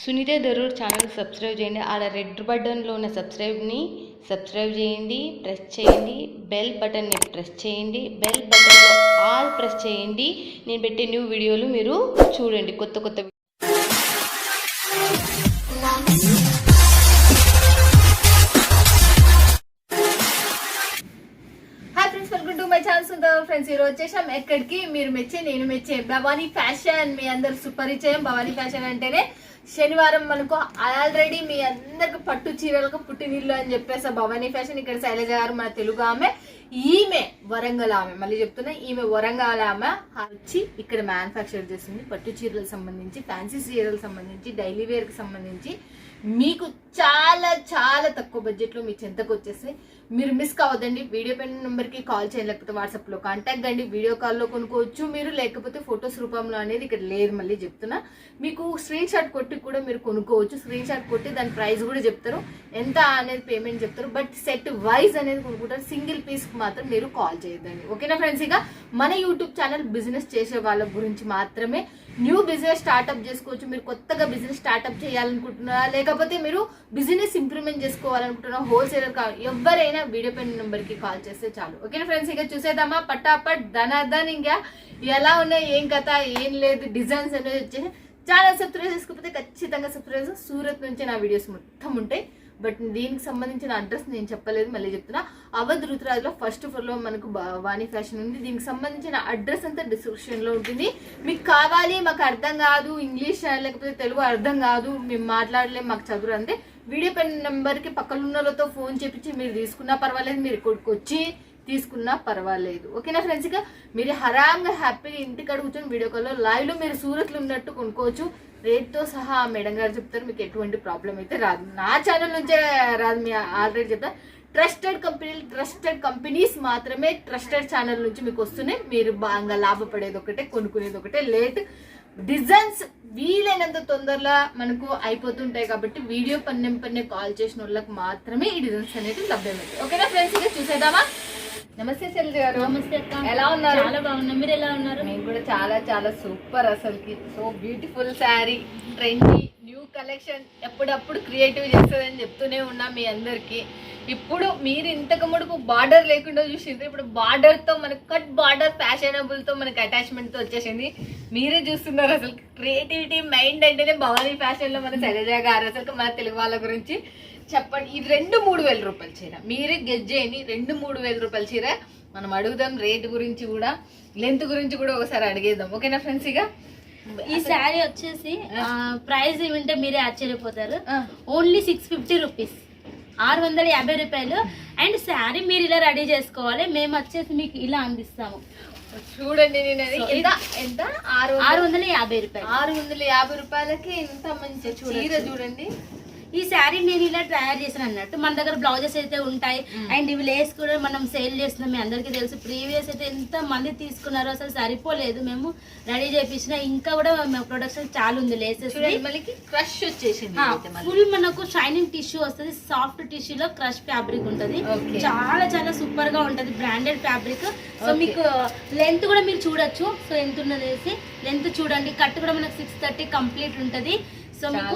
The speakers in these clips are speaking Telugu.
సునీత దరూర్ ఛానల్ సబ్స్క్రైబ్ చేయండి. ఆడ రెడ్ బటన్లో ఉన్న సబ్స్క్రైబ్ చేయండి, ప్రెస్ చేయండి. బెల్ బటన్ని ప్రెస్ చేయండి. బెల్ బటన్లో ఆల్ ప్రెస్ చేయండి. నేను పెట్టే న్యూ వీడియోలు మీరు చూడండి. కొత్త ఫ్రెండ్స్ ఈరోజు వచ్చేసాం ఎక్కడికి, మీరు మెచ్చే నేను మెచ్చే భవానీ ఫ్యాషన్. మీ అందరు సుపరిచయం. భవానీ ఫ్యాషన్ అంటేనే శనివారం మనకు ఆల్రెడీ మీ అందరికి పట్టు చీరలకు పుట్టినిల్లు అని చెప్పేసా భవానీ ఫ్యాషన్. ఇక్కడ శైలజ గారు మన తెలుగు ఆమె, ఈమె వరంగల్ ఆమె, మళ్ళీ చెప్తున్నా ఈమె వరంగల్ ఆమె వచ్చి ఇక్కడ మ్యానుఫ్యాక్చర్ చేస్తుంది. పట్టు చీరలకు సంబంధించి, ఫ్యాన్సీ చీరలకు సంబంధించి, డైలీ వేర్కి సంబంధించి మీకు చాలా చాలా తక్కువ బడ్జెట్లో మీ చెంతకు వచ్చేస్తాయి. మీరు మిస్ కావద్దండి. వీడియో పైన నెంబర్కి కాల్ చేయండి, లేకపోతే వాట్సాప్లో కాంటాక్ట్ కండి. వీడియో కాల్లో కొనుక్కోవచ్చు మీరు, లేకపోతే ఫొటోస్ రూపంలో అనేది ఇక్కడ లేదు. మళ్ళీ చెప్తున్నా, మీకు స్క్రీన్ షాట్ కొట్టి కూడా మీరు కొనుక్కోవచ్చు. స్క్రీన్ షాట్ కొట్టి దాని ప్రైస్ కూడా చెప్తారు, ఎంత అనేది పేమెంట్ చెప్తారు. బట్ సెట్ వైజ్ అనేది కొనుక్కుంటారు. సింగిల్ పీస్కి మాత్రం మీరు కాల్ చేయొద్దండి. ఓకేనా ఫ్రెండ్స్? ఇక మన యూట్యూబ్ ఛానల్ బిజినెస్ చేసే వాళ్ళ గురించి మాత్రమే. న్యూ బిజినెస్ స్టార్ట్అప్ చేసుకోవచ్చు. మీరు కొత్తగా బిజినెస్ స్టార్ట్అప్ చేయాలనుకుంటున్నారా, లేకపోతే మీరు బిజినెస్ ఇంప్రూవ్మెంట్ చేసుకోవాలనుకుంటున్నారా, హోల్సేలర్ కావాలి, ఎవరైనా వీడియో పైన నెంబర్కి కాల్ చేస్తే చాలు. ఓకేనా ఫ్రెండ్స్? ఇక చూసేద్దామా పటాపట్ ధనాధన్. ఇంకా ఎలా ఉన్నాయి, ఏం కథ, ఏం లేదు, డిజైన్స్ అనేది వచ్చేసి ఛానల్ సబ్స్క్రైబ్ చేసుకోకపోతే ఖచ్చితంగా సబ్స్క్రైబ్. సూరత్ నుంచి నా వీడియోస్ మొత్తం ఉంటాయి. బట్ దీనికి సంబంధించిన అడ్రస్ నేను చెప్పలేదు, మళ్ళీ చెప్తున్నా. అవధ్ రుతురాజ్లో ఫస్ట్ ఫ్లోర్లో మనకు భవానీ ఫ్యాషన్ ఉంది. దీనికి సంబంధించిన అడ్రస్ అంతా డిస్క్రిప్షన్లో ఉంటుంది. మీకు కావాలి, మాకు అర్థం కాదు ఇంగ్లీష్ లేకపోతే తెలుగు అర్థం కాదు, మేము మాట్లాడలేము, మాకు చదువు అంటే వీడియో పైన నెంబర్కి పక్కన ఉన్న వాళ్ళతో ఫోన్ చేపించి మీరు తీసుకున్నా పర్వాలేదు, మీరు ఇక్కడికి వచ్చి తీసుకున్నా పర్వాలేదు. ఓకేనా ఫ్రెండ్స్? ఇక మీరు హరాంగా హ్యాపీగా ఇంటికి కూర్చొని వీడియో కాల్లో లైవ్లో మీరు సూరత్లో ఉన్నట్టు కొనుక్కోవచ్చు. రేట్తో సహా మేడం గారు చెప్తారు, మీకు ఎటువంటి ప్రాబ్లం అయితే రాదు. నా ఛానల్ నుంచే రాదు, మీ ఆల్రెడీ చెప్తా. ట్రస్టెడ్ కంపెనీస్ మాత్రమే ట్రస్టెడ్ ఛానల్ నుంచి మీకు వస్తున్నాయి. మీరు బాగా లాభపడేది ఒకటే, కొనుక్కునేది ఒకటే. లేట్ డిజైన్స్ వీలైనంత తొందరలో మనకు అయిపోతుంటాయి కాబట్టి వీడియో పన్నె కాల్ చేసిన వాళ్ళకి మాత్రమే ఈ డిజైన్స్ అనేవి లభ్యమవుతాయి. ఓకేనా ఫ్రెండ్స్? ఇక చూసేద్దామా? నమస్తే శైలజ గారు. నమస్తే అక్క. ఎలా ఉన్నారు? చాలా బాగున్నా, మీరు ఎలా ఉన్నారు? నేను కూడా చాలా చాలా సూపర్. అసలుకి so beautiful sari, trendy new collection ఎప్పుడప్పుడు క్రియేటివ్ చేస్తుందని చెప్తూనే ఉన్నా మీ అందరికి. ఇప్పుడు మీరు ఇంతకు ముడుపు బార్డర్ లేకుండా చూసిండ్రు, ఇప్పుడు బార్డర్తో మనకు కట్ బార్డర్ ఫ్యాషనబుల్తో మనకి అటాచ్మెంట్తో వచ్చేసింది. మీరే చూస్తున్నారు. అసలు క్రియేటివిటీ మైండ్ అంటేనే భవానీ ఫ్యాషన్లో మన శైలజ గారు. అసలు మన తెలుగు వాళ్ళ గురించి చెప్పండి. ఇది 2-3 రూపాయల చీర, మీరే గెజ్ చేయండి. 2-3 రూపాయల చీర. మనం అడుగుదాం రేట్ గురించి కూడా, లెంత్ గురించి కూడా ఒకసారి అడిగేద్దాం. ఓకేనా ఫ్రెండ్స్? ఇక ఈ శారీ వచ్చేసి ప్రైస్ వింటే మీరే ఆశ్చర్యపోతారు. ఓన్లీ 650 రూపీస్, 650 రూపాయలు. అండ్ శారీ మీరు ఇలా రెడీ చేసుకోవాలి, మేము వచ్చేసి మీకు ఇలా అందిస్తాము. చూడండి, నేను ఎంత 650 రూపాయలు. 650 రూపాయలకి ఇంత మంచి చీర చూడండి. ఈ శారీ నేను ఇలా తయారు చేసిన అన్నట్టు. మన దగ్గర బ్లౌజెస్ అయితే ఉంటాయి, అండ్ ఇవి లేస్ కూడా మనం సేల్ చేస్తున్నాం. మీ అందరికీ తెలుసు, ప్రీవియస్ అయితే ఎంత మంది తీసుకున్నారో అసలు సరిపోలేదు. మేము రెడీ చేపించిన, ఇంకా కూడా ప్రొడక్షన్ చాలా ఉంది. లేసెస్ క్రష్ వచ్చేసింది, ఫుల్ మనకు షైనింగ్ టిష్యూ వస్తుంది. సాఫ్ట్ టిష్యూలో క్రష్ ఫ్యాబ్రిక్ ఉంటది. చాలా చాలా సూపర్ గా ఉంటది, బ్రాండెడ్ ఫ్యాబ్రిక్. సో మీకు లెంత్ కూడా మీరు చూడొచ్చు. సో ఎంత ఉన్నది లెంత్ చూడండి. కట్ కూడా మనకు 630 కంప్లీట్ ఉంటది. సో మీకు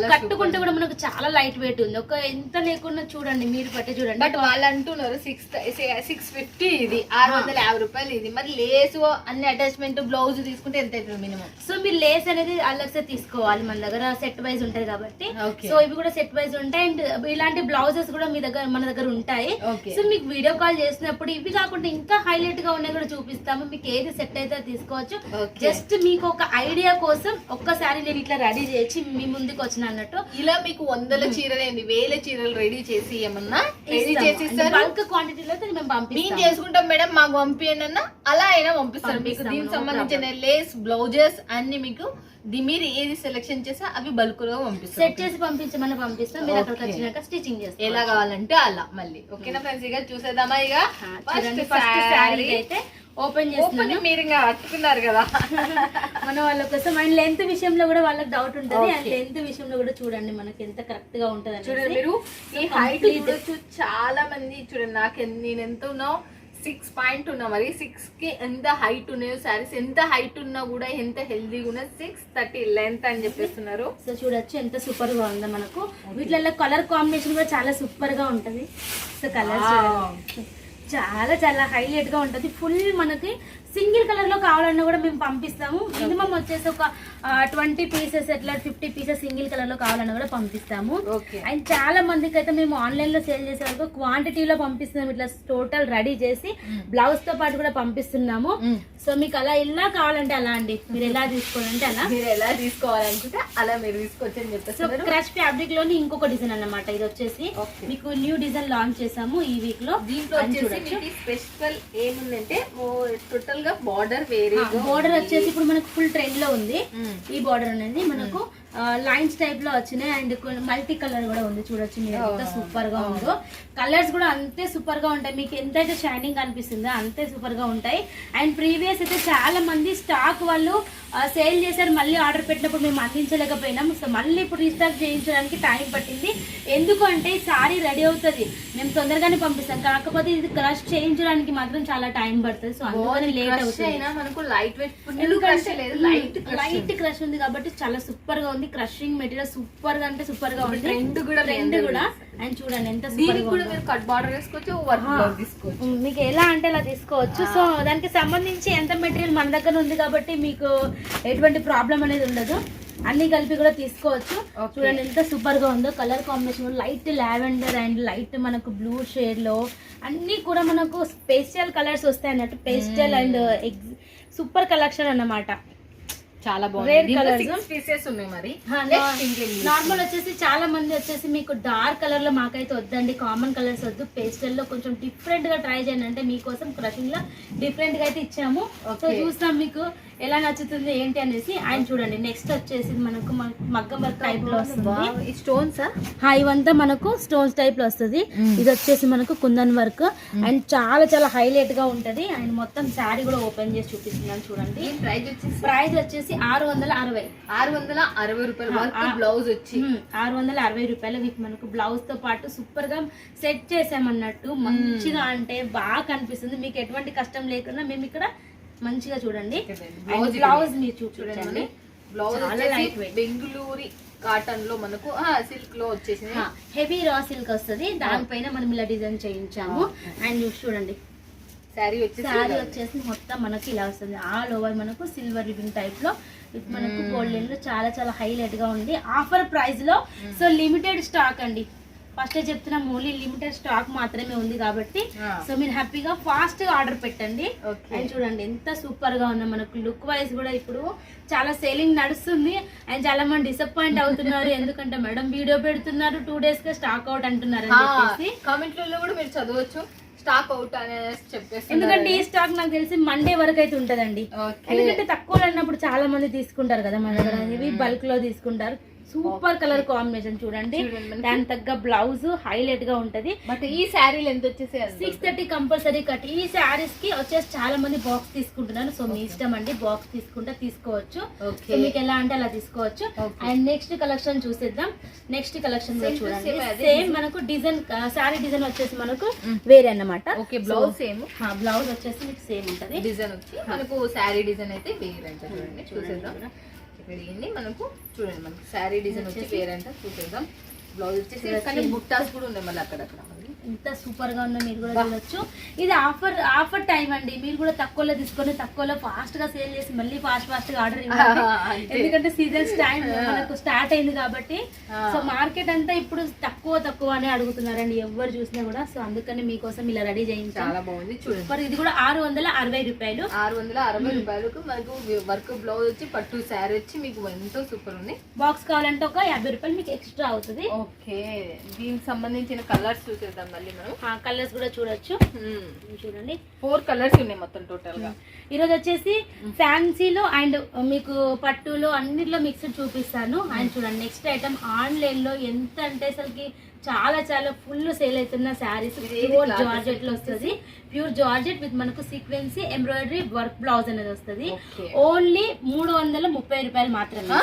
కట్టుకుంటే కూడా మనకు చాలా లైట్ వెయిట్ ఉంది. ఒక ఎంత లేకుండా చూడండి, మీరు పట్టి చూడండి. బట్ వాళ్ళు అంటున్నారు 650 ఇది, 650 రూపాయలు ఇది. మరి లేసు అన్ని అటాచ్మెంట్ బ్లౌజ్ తీసుకుంటే ఎంత అవుతుంది మినిమం? సో మీరు లేస్ అనేది అలగ్సే తీసుకోవాలి, మన దగ్గర సెట్ వైజ్ ఉంటది కాబట్టి. సో ఇవి కూడా సెట్ వైజ్ ఉంటాయి. అండ్ ఇలాంటి బ్లౌజెస్ కూడా మీ దగ్గర మన దగ్గర ఉంటాయి. సో మీకు వీడియో కాల్ చేసినప్పుడు ఇవి కాకుండా ఇంకా హైలైట్ గా ఉన్నాయి కూడా చూపిస్తాము. మీకు ఏది సెట్ అయితే తీసుకోవచ్చు. జస్ట్ మీకు ఒక ఐడియా కోసం ఒక్కసారి నేను ఇట్లా రెడీ చేసి మీ ముందుకు వచ్చిన అన్నట్టు. ఇలా మీకు 100 చీరలు 1000 చీరలు రెడీ చేసి ఏమన్నా రెడీ చేసి బల్క్ క్వాంటిటీలో మేము పంపిస్తాం. చేసుకుంటాం మేడం, మాకు పంపియండి అన్న, అలా అయినా పంపిస్తారు. మీకు దీనికి సంబంధించిన లేస్ బ్లౌజెస్ అన్ని మీకు మీరు ఏది సెలెక్షన్ చేసా అవి బల్క్ లో పంపిస్తారు. సెట్ చేసి పంపించమని పంపిస్తాం. మీరు అక్కడికి వచ్చినాక స్టిచింగ్ చేస్తారు, ఎలా కావాలంటే అలా. మళ్ళీ ఓకేనా ఫ్రెండ్స్? ఇక చూసేద్దామా? ఇక ఫస్ట్ శారీ అయితే ఓపెన్ చేస్తున్నాను. మీరు ఇంకా అట్టుకున్నారు కదా మన వాళ్ళ కోసం. అండ్ లెంత్ విషయంలో కూడా వాళ్ళకి డౌట్ ఉంటుంది. అండ్ లెంత్ విషయంలో కూడా చూడండి మనకి ఎంత కరెక్ట్ గా ఉంటది. చూడండి, మీరు ఈ హైట్ చాలా మంది చూడండి. నేను ఎంత ఉన్నావు 6 పాయింట్ ఉన్నా మరి 6 కి ఎంత హైట్ ఉన్నాయో సారీస్, ఎంత హైట్ ఉన్నా కూడా ఎంత హెల్దీగా ఉన్నా 630 లెంత్ అని చెప్పేస్తున్నారు. సో చూడొచ్చు ఎంత సూపర్ గా ఉందో మనకు. వీటిలో కలర్ కాంబినేషన్ కూడా చాలా సూపర్ గా ఉంటది. సో కలర్స్ చాలా చాలా హైలైట్ గా ఉంటది. ఫుల్ మనకి సింగిల్ కలర్ లో కావాలన్నా కూడా మేము పంపిస్తాము. మినిమం వచ్చేసి ఒక 20 పీసెస్ అట్లా 50 పీసెస్ సింగిల్ కలర్ లో కావాలన్నా కూడా పంపిస్తాము. అండ్ చాలా మందికి అయితే మేము ఆన్లైన్ లో సేల్ చేసే వరకు క్వాంటిటీలో పంపిస్తున్నాము. ఇట్లా టోటల్ రెడీ చేసి బ్లౌజ్ తో పాటు కూడా పంపిస్తున్నాము. సో మీకు అలా ఎలా కావాలంటే అలా అండి, మీరు ఎలా తీసుకోవాలంటే అలా, మీరు ఎలా తీసుకోవాలనుకుంటే అలా మీరు తీసుకోవచ్చు అని చెప్పేసి. సో క్రష్ ఫ్యాబ్రిక్ లోని ఇంకొక డిజైన్ అన్నమాట. ఇది వచ్చేసి మీకు న్యూ డిజైన్ లాంచ్ చేసాము ఈ వీక్ లో. దీంట్లో వచ్చేసి స్పెషల్ ఏముందంటే టోటల్ గా బార్డర్ వేరే, బార్డర్ వచ్చేసి ఇప్పుడు మనకు ఫుల్ ట్రెండ్ లో ఉంది ఈ బార్డర్ అనేది. మనకు లైన్స్ టైప్ లో వచ్చినాయి అండ్ మల్టీ కలర్ కూడా ఉంది. చూడొచ్చు మీరు ఎంత సూపర్ గా ఉందో. కలర్స్ కూడా అంతే సూపర్ గా ఉంటాయి. మీకు ఎంతైతే షైనింగ్ అనిపిస్తుందో అంతే సూపర్ గా ఉంటాయి. అండ్ ప్రీవియస్ అయితే చాలా మంది స్టాక్ వాళ్ళు సేల్ చేశారు, మళ్ళీ ఆర్డర్ పెట్టినప్పుడు మేము అందించలేకపోయినాం. సో మళ్ళీ ఇప్పుడు రీస్టాక్ చేయించడానికి టైం పట్టింది. ఎందుకంటే సారీ రెడీ అవుతుంది, మేము తొందరగానే పంపిస్తాం. కాకపోతే ఇది క్రష్ చేయించడానికి మాత్రం చాలా టైం పడుతుంది. సో అందుకని లేట్ అవుతుంది. మనకు లైట్ వెయిట్ లైట్ క్రష్ ఉంది కాబట్టి చాలా సూపర్ గా ఉంది. క్రషింగ్ మెటీరియల్ సూపర్ గా అంటే సూపర్ గా ఉంది. ట్రెండ్ కూడా అండ్ చూడండి ఎంత సూపర్ గా ఉంది. కట్ బార్డర్ వేసుకోవచ్చు, వర్క్ బ్లౌజ్ తీసుకోవచ్చు. మీకు ఎలా అంటే అలా తీసుకోవచ్చు. సో దానికి సంబంధించి ఎంత మెటీరియల్ మన దగ్గర ఉంది కాబట్టి మీకు ఎటువంటి ప్రాబ్లం అనేది ఉండదు. అన్ని కలిపి కూడా తీసుకోవచ్చు. చూడండి ఎంత సూపర్ గా ఉందో. Colour combination light lavender and light మనకు బ్లూ షేడ్ లో అన్ని కూడా మనకు పేస్టల్ కలర్స్ వస్తాయి అన్నట్టు. పేస్టల్ అండ్ సూపర్ కలెక్షన్ అన్నమాట. చాలా బాగుంది. మరి నార్మల్ వచ్చేసి చాలా మంది వచ్చేసి మీకు డార్క్ కలర్ లో మాకైతే వద్దండి, కామన్ కలర్స్ వద్దు, పేస్టల్ లో కొంచెం డిఫరెంట్ గా ట్రై చేయండి అంటే మీకోసం క్రషింగ్ లో డిఫరెంట్ గా అయితే ఇచ్చాము. సో చూస్తాం మీకు ఎలా నచ్చుతుంది ఏంటి అనేసి. ఆయన చూడండి నెక్స్ట్ వచ్చేసి మనకు మగ్గం వర్క్ టైప్ లో వస్తుంది. స్టోన్స్ ఇవంతా మనకు స్టోన్స్ టైప్ లో వస్తుంది. ఇది వచ్చేసి మనకు కుందన్ వర్క్ అండ్ చాలా చాలా హైలైట్ గా ఉంటది. అండ్ మొత్తం శారీ కూడా ఓపెన్ చేసి చూపిస్తున్నాను చూడండి. ప్రైస్ వచ్చేసి 660 రూపాయలు. బ్లౌజ్ వచ్చి 660 రూపాయలు. వీటి మనకు బ్లౌజ్ తో పాటు సూపర్ గా సెట్ చేసామన్నట్టు. మంచిగా అంటే బాగా కనిపిస్తుంది. మీకు ఎటువంటి కష్టం లేకుండా మేము ఇక్కడ మంచిగా చూడండి. బ్లౌజ్ మీరు చూడండి. బ్లౌజ్ బెంగుళూరు కాటన్ లో మనకు సిల్క్ లో వచ్చేసి హెవీ రా సిల్క్ వస్తుంది. దానిపైన మనం ఇలా డిజైన్ చేయించాము. అండ్ చూడండి శారీ వచ్చేసి మొత్తం మనకి ఇలా వస్తుంది. ఆల్ ఓవర్ మనకు సిల్వర్ రిబన్ టైప్ లో మనకు గోల్డెన్ లో చాలా చాలా హైలైట్ గా ఉంది. ఆఫర్ ప్రైస్ లో. సో లిమిటెడ్ స్టాక్ అండి, ఫస్ట్ చెప్తున్నాం ఓన్లీ లిమిటెడ్ స్టాక్ మాత్రమే ఉంది కాబట్టి సో మీరు హ్యాపీగా ఫాస్ట్ గా ఆర్డర్ పెట్టండి. అండ్ చూడండి ఎంత సూపర్ గా ఉన్నా. మనకు లుక్ వైజ్ కూడా ఇప్పుడు చాలా సేలింగ్ నడుస్తుంది అండ్ చాలా మంది డిసప్పాయింట్ అవుతున్నారు. ఎందుకంటే మేడం వీడియో పెడుతున్నారు 2 days గా స్టాక్ అవుట్ అంటున్నారు అని చెప్పేసి కామెంట్లలో కూడా మీరు చదవచ్చు స్టాక్ అవుట్ అనేసి చెప్పేసి. ఎందుకంటే ఈ స్టాక్ నాకు తెలిసి మండే వరకు అయితే ఉంటదండి. ఎందుకంటే తక్కువ అన్నప్పుడు చాలా మంది తీసుకుంటారు కదా మన దగ్గర, ఇవి బల్క్ లో తీసుకుంటారు. సూపర్ కలర్ కాంబినేషన్ చూడండి. దాని తగ్గ బ్లౌజ్ హైలైట్ గా ఉంటది. బట్ ఈ శారీలు ఎంత వచ్చేసి 630 కంపల్సరీ కట్. ఈ శారీస్ కి వచ్చేసి చాలా మంది బాక్స్ తీసుకుంటున్నారు. సో మీ ఇష్టం అండి, బాక్స్ తీసుకుంటే తీసుకోవచ్చు. సో మీకు ఎలా అంటే అలా తీసుకోవచ్చు. అండ్ నెక్స్ట్ కలెక్షన్ చూసేద్దాం. నెక్స్ట్ కలెక్షన్ చూడండి. సేమ్ మనకు డిజైన్ శారీ డిజైన్ వచ్చేసి మనకు వేరే అన్నమాట. బ్లౌజ్ సేమ్, బ్లౌజ్ వచ్చేసి మీకు సేమ్ ఉంటది. డిజైన్ వచ్చి మనకు శారీ డిజైన్ అయితే వేరే అంటే చూడండి. చూసేద్దాం మనకు చూడండి. మనకు శారీ డిజైన్ వచ్చి వేరే అంటే చూసేద్దాం. బ్లౌజ్ వచ్చేసి కానీ బుట్టాస్ కూడా ఉన్నాయి మళ్ళీ అక్కడక్కడ. ఎంత సూపర్ గా ఉందో మీరు కూడా చూడొచ్చు. ఇది ఆఫర్ టైం అండి. మీరు కూడా తక్కువలో తీసుకొని తక్కువలో ఫాస్ట్ గా సేల్ చేసి మళ్ళీ ఫాస్ట్ గా ఆర్డర్ ఇవ్వాలి. ఎందుకంటే సీజన్స్ టైం మనకు స్టార్ట్ అయింది కాబట్టి. సో మార్కెట్ అంతా ఇప్పుడు తక్కువ అని అడుగుతున్నారండి ఎవరు చూసినా కూడా. సో అందుకని మీకోసం ఇలా రెడీ చేయించాం. చాలా బాగుంది చూడండి. ఇది కూడా 660 రూపాయలు. 660 రూపాయలకు మనకు వర్క్ బ్లౌజ్ వచ్చి పట్టు శారీ వచ్చి మీకు ఎంతో సూపర్ ఉంది. బాక్స్ కావాలంటే ఒక 50 రూపాయలు మీకు ఎక్స్ట్రా అవుతుంది. ఓకే, దీనికి సంబంధించిన కలర్స్ చూసేద్దాం. మళ్ళీ మనం కలర్స్ కూడా చూడొచ్చు. చూడండి 4 కలర్స్ ఉన్నాయి మొత్తం టోటల్ గా. ఈరోజు వచ్చేసి ఫ్యాన్సీలో అండ్ మీకు పట్టులో అన్నిట్లో మిక్స్డ్ చూపిస్తాను. అండ్ చూడండి నెక్స్ట్ ఐటమ్ ఆన్లైన్ లో ఎంత అంటే అసలుకి చాలా చాలా ఫుల్ సేల్ అవుతున్న శారీస్. ప్యూర్ జార్జెట్ లో వస్తుంది. ప్యూర్ జార్జెట్ విత్ మనకు సీక్వెన్సీ ఎంబ్రాయిడరీ వర్క్ బ్లౌజ్ అనేది వస్తుంది. ఓన్లీ 330 రూపాయలు మాత్రమే.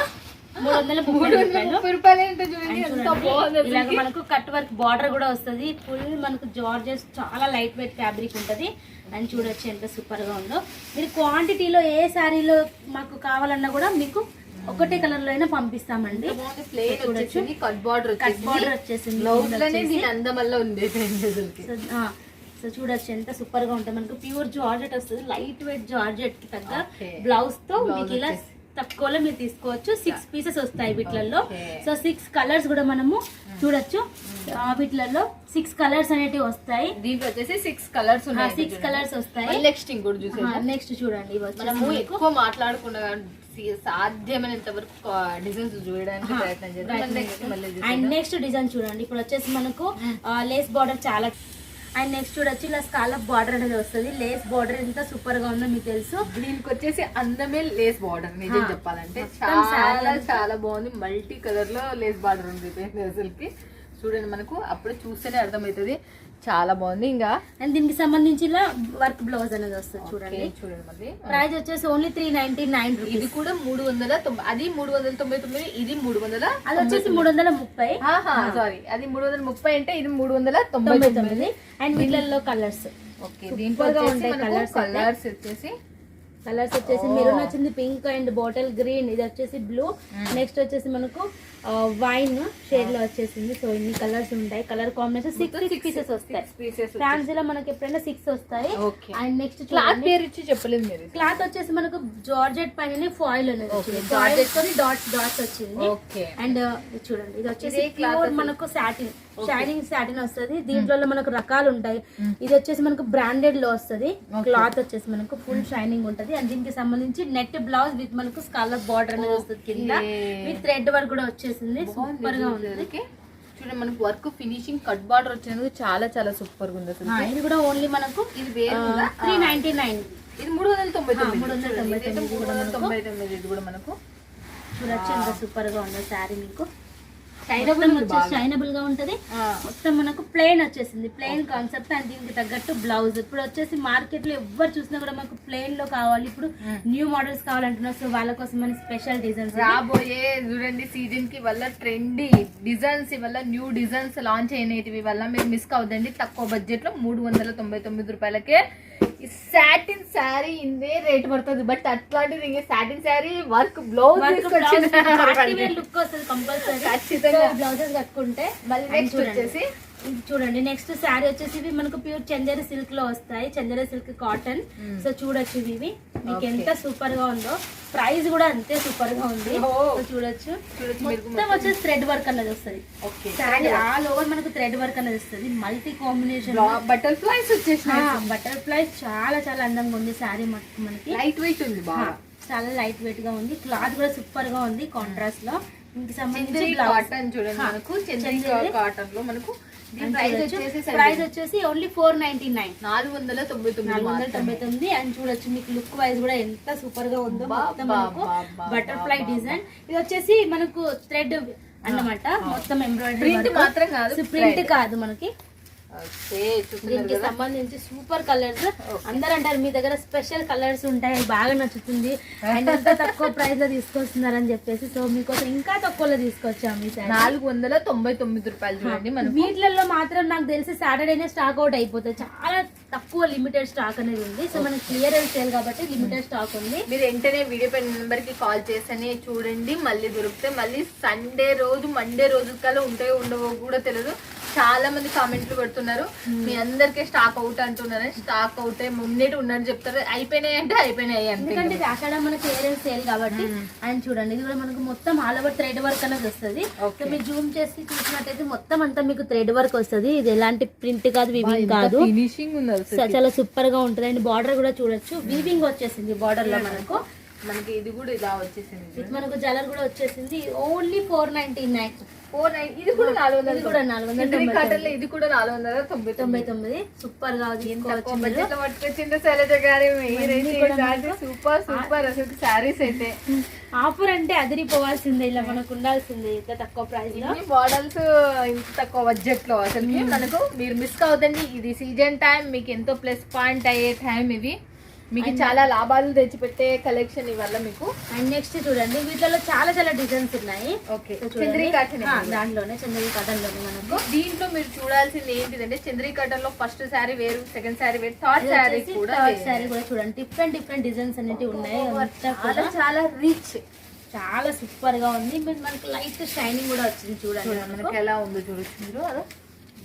330 రూపాయలు ఏంటో చూడండి ఎంత బాగుంది ఇలాగ అసలుకి. మనకు కట్ వర్క్ బార్డర్ కూడా వస్తుంది. ఫుల్ మనకు జార్జెస్ చాలా లైట్ వెయిట్ ఫ్యాబ్రిక్ ఉంటది. అండ్ చూడొచ్చు ఎంత సూపర్ గా ఉందో. మీరు క్వాంటిటీలో ఏ శారీలో మాకు కావాలన్నా కూడా మీకు ఒకటే కలర్ లో అయినా పంపిస్తామండి. ప్లేన్ వచ్చేసింది, కట్ బార్డర్ వచ్చేసింది. బ్లౌజ్ లోనే దీని అందం వల్ల ఉంది అసలుకి. సో చూడొచ్చు ఎంత సూపర్ గా ఉంటుంది. మనకు ప్యూర్ జార్జెట్ వస్తుంది. లైట్ వెయిట్ జార్జెట్ కి తగ్గ Okay. బ్లౌజ్ తో Blouse మీకు ఇలా వచ్చేసి. తక్కువలో మీరు తీసుకోవచ్చు. 6 పీసెస్ వస్తాయి వీటిలలో. సో 6 కలర్స్ కూడా మనము చూడొచ్చు. వీటిలలో 6 కలర్స్ అనేటివి వస్తాయి. దీంట్లో వచ్చేసి 6 కలర్స్ ఉన్నాయి. 6 కలర్స్ వస్తాయి. నెక్స్ట్ ఇంకోటి చూసేద్దాం. నెక్స్ట్ చూడండి ఇవి వచ్చేసి మనము మీకు ఎక్కువ మాట్లాడకుండా సాధ్యమైనంత వరకు డిజైన్స్ చూడడానికి ప్రయత్నం చేద్దాం. నెక్స్ట్ మళ్ళీ అండ్ నెక్స్ట్ డిజైన్ చూడండి. ఇప్పుడు వచ్చేసి మనకు లేస్ బార్డర్ చాలా. అండ్ నెక్స్ట్ చూడొచ్చు ఇలా స్కాలప్ బార్డర్ అనేది వస్తుంది. లేస్ బార్డర్ ఎంత సూపర్ గా ఉందో మీకు తెలుసు. దీనికి వచ్చేసి అందమే లేస్ బార్డర్. నిజం చెప్పాలంటే మొత్తం చాలా saree చాలా బాగుంది. మల్టీ కలర్ లో లేస్ బార్డర్ ఉంది అసలుకి. చూడండి మనకు అప్పుడే చూస్తేనే అర్థమవుతుంది. చాలా బాగుంది. ఇంకా అండ్ దీనికి సంబంధించి ఇలా వర్క్ బ్లౌజ్ అనేది వస్తుంది. చూడండి చూడండి మళ్ళీ ప్రైస్ వచ్చేసి ఓన్లీ 399 ఇది రూపీస్. కూడా 390. అది 399. ఇది 300. అది వచ్చేసి 330. సారీ, అది 330 అంటే ఇది 399. అండ్ వీళ్ళల్లో కలర్స్ ఓకే, దీంట్లో ఉంటాయి కలర్స్ వచ్చేసి కలర్స్ వచ్చేసి మెరూన్ వచ్చింది, పింక్ అండ్ బాటిల్ గ్రీన్, ఇది వచ్చేసి బ్లూ. నెక్స్ట్ వచ్చేసి మనకు వైన్ షేడ్ లో వచ్చేసింది. సో ఇన్ని కలర్స్ ఉంటాయి. కలర్ కాంబినేషన్ 6 పీసెస్ వస్తాయి. ఫ్యాన్సీలో మనకి ఎప్పుడైనా 6 వస్తాయి. అండ్ నెక్స్ట్ క్లాత్ పేరు ఇచ్చి చెప్పలేదు మీరు. క్లాత్ వచ్చేసి మనకు జార్జెట్ పైన ఫాయిల్ అనేది వచ్చింది. జార్జెట్ తోని డాట్స్ వచ్చింది. ఓకే, అండ్ చూడండి ఇది వచ్చేసి ప్యూర్ మనకు సాటిన్ షైనింగ్ సాటిన్ వస్తుంది. దీంట్లో మనకు రకాలు ఉంటాయి. ఇది వచ్చేసి మనకు బ్రాండెడ్ లో వస్తుంది. క్లాత్ వచ్చేసి మనకు ఫుల్ షైనింగ్ ఉంటది. అండ్ దీనికి సంబంధించి నెట్ బ్లౌజ్ విత్ మనకు స్కాలప్ బార్డర్ అనేది వస్తుంది. కింద విత్ థ్రెడ్ వర్క్ కూడా వచ్చేసింది. సూపర్ గా ఉంది. చూడండి మనకు వర్క్ ఫినిషింగ్ కట్ బార్డర్ వచ్చినందుకు చాలా చాలా సూపర్ గా ఉంది అసలు. ఇది కూడా ఓన్లీ మనకు ఇది వేరు 399. ఇది 399. 399 ఇది కూడా మనకు చూడొచ్చు ఎంత సూపర్ గా ఉంది శారీ. మీకు షైనబుల్ గా ఉంటది. మొత్తం మనకు ప్లెయిన్ వచ్చేసింది. ప్లెయిన్ కాన్సెప్ట్ అండ్ దీనికి తగ్గట్టు బ్లౌజ్. ఇప్పుడు వచ్చేసి మార్కెట్ లో ఎవరు చూసినా కూడా మనకు ప్లెయిన్ లో కావాలి. ఇప్పుడు న్యూ మోడల్స్ కావాలంటున్నారు. సో వాళ్ళ కోసం మన స్పెషల్ డిజైన్స్ రాబోయే చూడండి సీజన్ కి వల్ల ట్రెండీ డిజైన్స్ వల్ల న్యూ డిజైన్స్ లాంచ్ అయినవి వల్ల మీరు మిస్ కావద్దండి. తక్కువ బడ్జెట్ లో 399 రూపాయలకే ఈ సాటిన్ శారీ ఇందే రేట్ పడుతుంది. బట్ అట్లాంటిది satin sari work blouse look వస్తుంది కంపల్సరీ. ఖచ్చితంగా బ్లౌజెస్ కట్టుకుంటే మళ్ళీ నెక్స్ట్ వచ్చేసి ఇది చూడండి. నెక్స్ట్ శారీ వచ్చేసి ఇవి మనకు ప్యూర్ చందేరి సిల్క్ లో వస్తాయి. Chanderi silk cotton. సో చూడొచ్చు ఇవి మీకు ఎంత సూపర్ గా ఉందో. ప్రైస్ కూడా అంతే సూపర్ గా ఉంది. సో చూడొచ్చు. మొత్తం వచ్చేసి థ్రెడ్ వర్క్ అనేది వస్తుంది. శారీ ఆల్ ఓవర్ మనకు థ్రెడ్ వర్క్ అనేది వస్తుంది. మల్టీ కాంబినేషన్ బటర్ఫ్లైస్ వచ్చేసి బటర్ఫ్లైస్ చాలా చాలా అందంగా ఉంది. శారీ మనకి లైట్ వెయిట్ ఉంది. బాగా చాలా లైట్ వెయిట్ గా ఉంది. క్లాత్ కూడా సూపర్ గా ఉంది కాంట్రాస్ట్ లో. ఇంక సంబంధించి కాటన్ చూడండి మనకు చందేరి కాటన్ లో మనకు ప్రైస్ వచ్చేసి ఓన్లీ 499. 499. అండ్ చూడొచ్చు మీకు లుక్ వైజ్ కూడా ఎంత సూపర్ గా ఉందో. మొత్తం మనకు బటర్ఫ్లై డిజైన్. ఇది వచ్చేసి మనకు థ్రెడ్ అన్నమాట. మొత్తం ఎంబ్రాయిడరీ మాత్రం కాదు, ప్రింట్ కాదు మనకి. దీనికి సంబంధించి సూపర్ కలర్స్. అందరు అంటారు మీ దగ్గర స్పెషల్ కలర్స్ ఉంటాయి, బాగా నచ్చుతుంది అండ్ ఎంత తక్కువ ప్రైస్ లో తీసుకొస్తున్నారని చెప్పేసి. సో మీకోసం ఇంకా తక్కువలో తీసుకొచ్చాము. ఈ 499 రూపాయలు చూడండి. మన వీటిలలో మాత్రం నాకు తెలిసి సాటర్డేనే స్టాక్ అవుట్ అయిపోతుంది. చాలా తక్కువ లిమిటెడ్ స్టాక్ అనేది ఉంది. సో మనకి క్లియరెన్స్ సేల్ కాబట్టి లిమిటెడ్ స్టాక్ ఉంది. మీరు వెంటనే వీడియో పైన నెంబర్ కి కాల్ చేసని చూడండి. మళ్ళీ దొరికితే మళ్ళీ సండే రోజు మండే రోజు కల్లా ఉంటాయో ఉండవో కూడా తెలియదు. చాలా మంది కామెంట్లు పెడుతున్నారు మీ అందరికీ స్టాక్ అవుట్ అంటున్నారు. స్టాక్ అవుట్ ముందే ఉన్నట్టు చెప్తారు. అయిపోయినాయి అంటే అయిపోయినాయి. ఎందుకంటే ఇది అక్కడ మన క్లియరెన్స్ సేల్ కాబట్టి. అండ్ చూడండి ఇది కూడా మనకు మొత్తం ఆల్ ఓవర్ థ్రెడ్ వర్క్ అనేది వస్తుంది. సో మీరు జూమ్ చేసి చూసినట్టయితే మొత్తం అంతా మీకు థ్రెడ్ వర్క్ వస్తుంది. ఇది ఎలాంటి ప్రింట్ కాదు, వీవింగ్ కాదు. ఫినిషింగ్ ఉంది, చాలా సూపర్ గా ఉంటుంది. అండ్ బార్డర్ కూడా చూడొచ్చు వీవింగ్ వచ్చేసింది బార్డర్ లో మనకి ఇది కూడా ఇలా వచ్చేసింది. ఇది మనకు జలర్ కూడా వచ్చేసింది. ఓన్లీ 499. ఇది కూడా 400. ఇది కూడా 499. ఇది కూడా 499. సూపర్ గా పట్టుకొచ్చింది శైలజ గారి. సూపర్ సూపర్ అసలు శారీస్ అయితే ఆఫర్ అంటే అదిరిపోవాల్సిందే. ఇలా మనకు ఉండాల్సిందే ఇంత తక్కువ ప్రైస్ లో. మోడల్స్ ఇంత తక్కువ బడ్జెట్ లో అసలు మనకు మీరు మిస్ కావద్దండి. ఇది సీజన్ టైం మీకు ఎంతో ప్లస్ పాయింట్ అయ్యే టైం ఇవి. మీకు చాలా లాభాలు తెచ్చిపెట్టే కలెక్షన్ ఇవల్ల మీకు. అండ్ నెక్స్ట్ చూడండి వీటిలో చాలా చాలా డిజైన్స్ ఉన్నాయి. ఓకే, సో చంద్రీ కాటన్ దాంట్లోనే చంద్రీ కాటన్ లోనే మనకు. దీంట్లో మీరు చూడాల్సింది ఏంటిదంటే చంద్రీ కాటన్ లో ఫస్ట్ శారీ వేరు, సెకండ్ శారీ వేరు, థర్డ్ శారీ కూడా చూడండి డిఫరెంట్ డిజైన్స్ అనేవి ఉన్నాయి. చాలా చాలా రిచ్, చాలా సూపర్ గా ఉంది. మనకి లైట్ షైనింగ్ కూడా వచ్చింది చూడండి. మనకి ఎలా ఉందో చూడొచ్చు మీరు.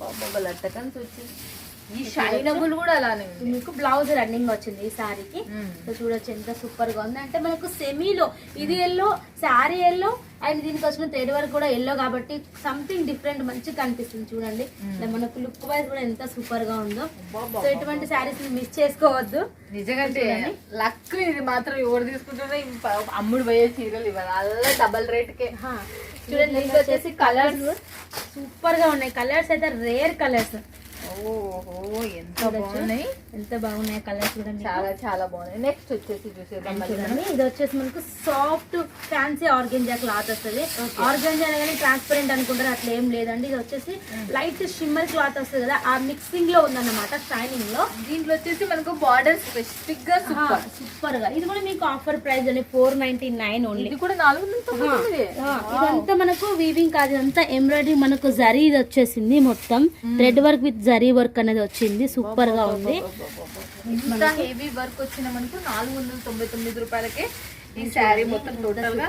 బాబా లట్టకన్స్ వచ్చింది, ఈ షైనబుల్ కూడా అలానే ఉంది. మీకు బ్లౌజ్ రన్నింగ్ వచ్చింది ఈ శారీకి. సో చూడొచ్చు ఎంత సూపర్ గా ఉంది. అంటే మనకు సెమీలో ఇది ఎల్లో, శారీ ఎల్లో, అండ్ దీనికి వచ్చిన థ్రెడ్ వర్క్ కూడా ఎల్లో కాబట్టి సంథింగ్ డిఫరెంట్ మంచిగా కనిపిస్తుంది చూడండి. మనకు లుక్ వైజ్ కూడా ఎంత సూపర్ గా ఉందో. సో ఇటువంటి శారీస్ మిస్ చేసుకోవద్దు నిజంగా. లక్ ఇది మాత్రం ఎవరు తీసుకుంటున్నా అమ్ముడు పోయే చీరలు ఇవ్వాలి, అలా డబల్ రేట్ కే. చూడండి దీనికి వచ్చేసి కలర్స్ సూపర్ గా ఉన్నాయి. కలర్స్ అయితే రేర్ కలర్స్. ఓహో ఎంత బాగున్నాయి, ఎంత బాగున్నాయి కలర్స్ చూడండి, చాలా చాలా బాగున్నాయి. నెక్స్ట్ వచ్చేసి చూసేద్దాం. చూడండి ఇది వచ్చేసి మనకు సాఫ్ట్ ఫ్యాన్సీ ఆర్గెంజా క్లాత్ వస్తుంది. ఆర్గెంజా అనగానే ట్రాన్స్పరెంట్ అనుకుంటారు, అట్లా ఏం లేదండి. ఇది వచ్చేసి లైట్ షిమ్మర్ క్లాత్ వస్తుంది కదా, ఆ మిక్సింగ్ లో ఉందన్నమాట, షైనింగ్ లో. దీంట్లో వచ్చేసి మనకు బార్డర్ స్పెసిఫిక్ గా సూపర్ గా. ఇది కూడా మీకు ఆఫర్ ప్రైస్ అని 499 ఓన్లీ. ఇది కూడా 499. ఇదంతా మనకు వీవింగ్ కాదు, ఇదంతా ఎంబ్రాయిడరీ మనకు జరీ ఇది వచ్చేసింది మొత్తం. Thread work with zari work అనేది వచ్చింది, సూపర్ గా ఉంది. ఇంత హెవీ వర్క్ వచ్చిన మనకు 499 రూపాయలకే ఈ శారీ మొత్తం టోటల్ గా.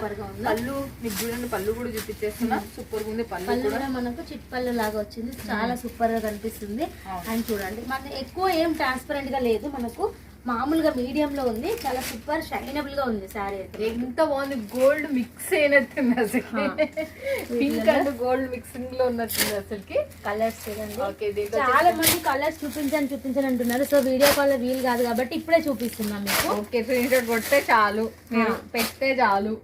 పళ్ళు మీకు చూడండి, పళ్ళు కూడా చూపించేస్తున్నా, సూపర్ గా ఉంది. పళ్ళు కూడా మనకు చిట్ పళ్ళు లాగా వచ్చింది, చాలా సూపర్ గా కనిపిస్తుంది. అండ్ చూడండి మనకి ఎక్కువ ఏం ట్రాన్స్పరెంట్ గా లేదు, మనకు మామూలుగా మీడియం లో ఉంది. చాలా సూపర్ షైనబుల్ గా ఉంది శారీ అయితే. ఎంత బాగుంది, గోల్డ్ మిక్స్ అయినట్టుంది అసలు. పింక్ అండ్ గోల్డ్ మిక్సింగ్ లో ఉన్నట్టుంది అసలుకి. కలర్స్ చూడండి, చాలా మంది కలర్స్ చూపించని అంటున్నారు. సో వీడియో కాల్ వీలు కాదు కాబట్టి ఇప్పుడే చూపిస్తున్నాం మీకు. ఓకే, స్క్రీన్ షాట్ కొడితే చాలు, మీరు పెడితే చాలు.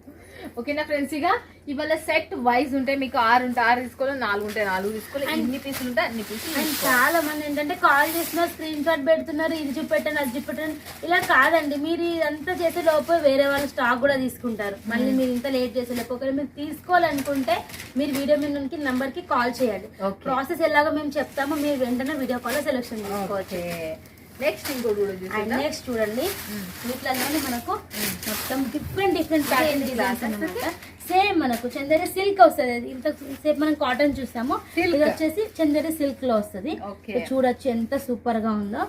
ఓకేనా ఫ్రెండ్స్, ఇక ఇవాళ సెట్ వైజ్ ఉంటాయి. మీకు 6 ఉంటే 6 తీసుకోవాలి, 4 ఉంటే 4 తీసుకోవాలి, ఎన్ని పీసులు ఉంటే అన్ని పీసులు. అండ్ చాలా మంది ఏంటంటే కాల్ చేస్తున్నారు, స్క్రీన్ షాట్ పెడుతున్నారు, ఇది చూపెట్టండి అది చూపెట్టండి. ఇలా కాదండి, మీరు ఇదంతా చేసే లోపు వేరే వాళ్ళు స్టాక్ కూడా తీసుకుంటారు. మళ్ళీ మీరు ఇంత లేట్ చేసే లోపు ఒకవేళ మీరు తీసుకోవాలనుకుంటే మీరు వీడియో మీద నంబర్ కి కాల్ చేయండి. ప్రాసెస్ ఎలాగో మేము చెప్తాము, మీరు వెంటనే వీడియో కాల్ సెలెక్షన్ చేసుకోవచ్చు. నెక్స్ట్ ఇంకోటి నెక్స్ట్ చూడండి, వీటిలోనే మనకు మొత్తం డిఫరెంట్ ప్యాటర్న్ డిజైన్స్ అన్నమాట. సేమ్ మనకు చందేరి సిల్క్ వస్తుంది. ఇంత సేపు మనం కాటన్ చూసాము, ఇది వచ్చేసి చందేరి సిల్క్ లో వస్తుంది. చూడొచ్చు ఎంత సూపర్ గా ఉందో.